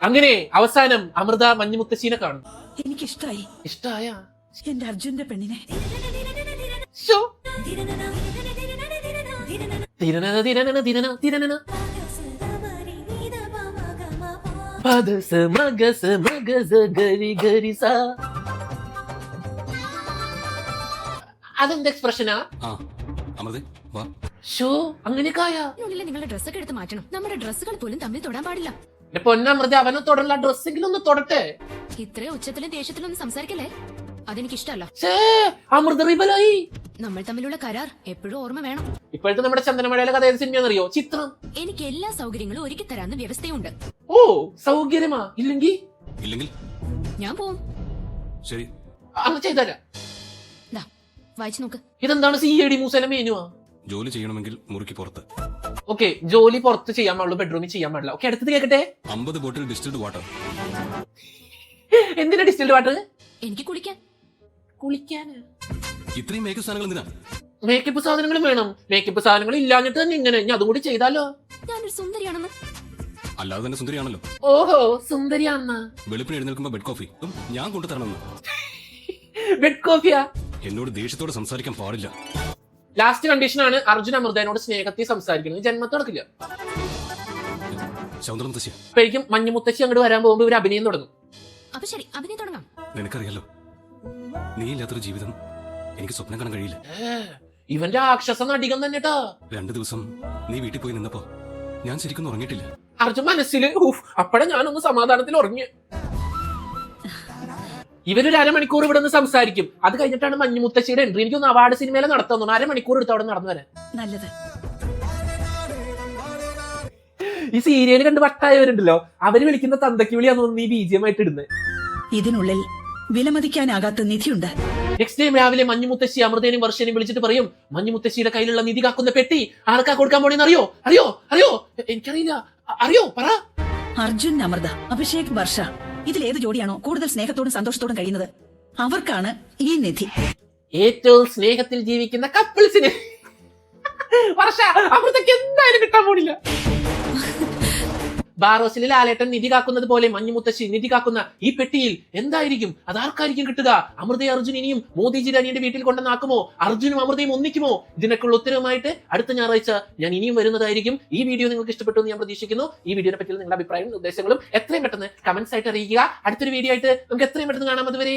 അങ്ങനെ അവസാനം അമൃത മഞ്ഞു മുത്തശ്ശീനെ കാണും. എനിക്കിഷ്ടായി. ഇഷ്ടായ എന്റെ അർജുന്റെ പെണ്ണിനെ. അതെന്ത് എക്സ്പ്രഷനാ? ആ അമൃതേ വാ. ഷോ അങ്ങനെയൊക്കെയാ. ഇതിനുള്ളിൽ നിങ്ങളുടെ ഡ്രസ്സൊക്കെ എടുത്ത് മാറ്റണം. നമ്മുടെ ഡ്രസ്സുകൾ പോലും തമ്മിൽ തൊടാൻ പാടില്ല. എന്റെ പൊന്നമൃത, അവനെ തൊടല്ല, ഡ്രസ്സെങ്കിലും ഒന്ന് തൊടട്ടെ. ഇത്രയും ഉച്ചത്തിലും ദേഷ്യത്തിലും ഒന്നും സംസാരിക്കല്ലേ, അതെനിക്കിഷ്ടല്ല. അമൃത റിബലായി. നമ്മൾ തമ്മിലുള്ള കരാർ എപ്പോഴും ഓർമ്മ വേണം. ഇപ്പോഴത്തെ നമ്മുടെ ചന്ദനമഴയിലെ കഥ ഏത് സിനിമയാണെന്നറിയോ? ചിത്രം. എനിക്ക് എല്ലാ സൗകര്യങ്ങളും ഒരുക്കി തരാന്ന് വ്യവസ്ഥയുണ്ട്. ഓ സൗകര്യമാ. ഇല്ലെങ്കിൽ ഞാൻ പോവും. ശരി, അങ്ങനെ ചെയ്തരാ. വായിച്ചു നോക്ക്. ഇതെന്താണ് CID മൂസേന മേനുവാ? ജോലി ചെയ്യണമെങ്കിൽ മുറിക്ക് പുറത്ത്. ഓക്കെ, ജോലി പുറത്ത് ചെയ്യാൻ പാടുള്ളൂ, ബെഡ്റൂമിൽ ചെയ്യാൻ പാടില്ല. ഓക്കെ, അടുത്തത് കേക്കട്ടെ. 50 ബോട്ടിൽ ഡിസ്റ്റിൽഡ് വാട്ടർ. എന്തിനാ ഡിസ്റ്റിൽഡ് വാട്ടർ? എനിക്ക് കുളിക്കാൻ. കുളിക്കാന് ഇത്രയും മേക്കപ്പ് സാധനങ്ങൾ എന്തിനാ? മേക്കപ്പ് സാധനങ്ങളും വേണം. മേക്കപ്പ് സാധനങ്ങൾ ഇല്ലാഞ്ഞിട്ട് തന്നെ ഇങ്ങനെ. ഞാൻ അതും കൂടി ചെയ്താലോ? ഞാനൊരു സുന്ദരിയാണെന്ന്. അല്ലാതെ തന്നെ സുന്ദരിയാണല്ലോ. ഓഹോ, സുന്ദരിയാണെന്ന്. വെളുപ്പിന് എഴുന്നേൽക്കുമ്പോ ബെഡ് കോഫി ഞാൻ കൊണ്ടുതരണമെന്ന്. ബെഡ് കോഫിയാ? എന്നോട് ദേഷ്യത്തോടെ സംസാരിക്കാൻ പാടില്ല. ലാസ്റ്റ് കണ്ടീഷൻ ആണ് അർജുൻ അമൃതനോട് സ്നേഹത്തിൽ സംസാരിക്കുന്നത്. ജന്മത്ത് നടക്കില്ല. ശകുന്തള മുത്തശ്ശി അപ്പോഴേക്കും മഞ്ഞു മുത്തശ്ശി അങ്ങോട്ട് വരാൻ പോകുമ്പോൾ ഇവർ അഭിനയം തുടങ്ങും. അപ്പൊ ശരി അഭിനയം തുടങ്ങാം. നിനക്കറിയാലോ, നീ ഇല്ലാത്തൊരു ജീവിതം എനിക്ക് സ്വപ്നം കാണാൻ കഴിയില്ല. ഇവന്റെ രാക്ഷസ നടികൻ തന്നെ കേട്ടോ. 2 ദിവസം നീ വീട്ടിൽ പോയി നിന്നപ്പോ ഞാൻ ശരിക്കും ഉറങ്ങിയിട്ടില്ല. അർജുൻ മനസ്സിൽ അപ്പഴ ഞാനൊന്ന് സമാധാനത്തിൽ ഉറങ്ങി. ഇവരൊരു അരമണിക്കൂർ ഇവിടെ നിന്ന് സംസാരിക്കും. അത് കഴിഞ്ഞിട്ടാണ് മഞ്ഞുമുത്തശ്ശിയുടെ എൻട്രി. എനിക്കൊന്ന് അവാർഡ് സിനിമയിലെ നടത്തുന്നു. അരമണിക്കൂർ എടുത്ത് അവിടെ നടന്നു വരാൻ. നല്ലത്. ഈ സീരിയൽ കണ്ട് വട്ടായവരുണ്ടല്ലോ, അവര് വിളിക്കുന്ന തന്തയ്ക്ക് വിളിയാന്ന് തോന്നുന്നു ഈ BGM ആയിട്ട് ഇടുന്നത്. ഇതിനുള്ളിൽ വിലമതിക്കാനാകാത്ത നിധിയുണ്ട്. നെക്സ്റ്റ് ടൈം രാവിലെ മഞ്ഞുമുത്തശ്ശി അമൃതേനും വർഷേനും വിളിച്ചിട്ട് പറയും, മഞ്ഞുമുത്തശ്ശിയുടെ കയ്യിലുള്ള നിധി കാക്കുന്ന പെട്ടി ആർക്കാ കൊടുക്കാൻ പോണെന്ന് അറിയോ? അറിയോ? അറിയോ? എനിക്കറിയില്ല. അറിയോ? പറ. അർജുൻ, അമൃത, അഭിഷേക്, വർഷ, ഇതിലേത് ജോഡിയാണോ കൂടുതൽ സ്നേഹത്തോടും സന്തോഷത്തോടും കഴിയുന്നത് അവർക്കാണ് ഈ നിധി. ഏറ്റവും സ്നേഹത്തിൽ ജീവിക്കുന്ന കപ്പിൾസിന് വർഷ അമൃതയ്ക്ക് എന്തായാലും കിട്ടാൻ പോണില്ല. ബാറോസിലെ ലാലേട്ടൻ നിധി കാക്കുന്നത് പോലെ മഞ്ഞുമുത്തശ്ശി നിധി കാക്കുന്ന ഈ പെട്ടിയിൽ എന്തായിരിക്കും? അതാർക്കായിരിക്കും കിട്ടുക? അമൃതയെ അർജുൻ ഇനിയും മോദിജിയുടെ അനിയന്റെ വീട്ടിൽ കൊണ്ടുവന്നാക്കുമോ? അർജുനും അമൃതയും ഒന്നിക്കുമോ? ഇതിനൊക്കെയുള്ള ഉത്തരവുമായിട്ട് അടുത്ത ഞായറാഴ്ച ഞാൻ ഇനിയും വരുന്നതായിരിക്കും. ഈ വീഡിയോ നിങ്ങൾക്ക് ഇഷ്ടപ്പെട്ടു എന്ന് ഞാൻ പ്രതീക്ഷിക്കുന്നു. ഈ വീഡിയോനെ പറ്റിയുള്ള നിങ്ങളുടെ അഭിപ്രായവും നിർദ്ദേശങ്ങളും എത്രയും പെട്ടെന്ന് കമന്റ്സ് ആയിട്ട് അറിയിക്കുക. അടുത്തൊരു വീഡിയോ ആയിട്ട് നമുക്ക് എത്രയും പെട്ടെന്ന് കാണാം. അതുവരെ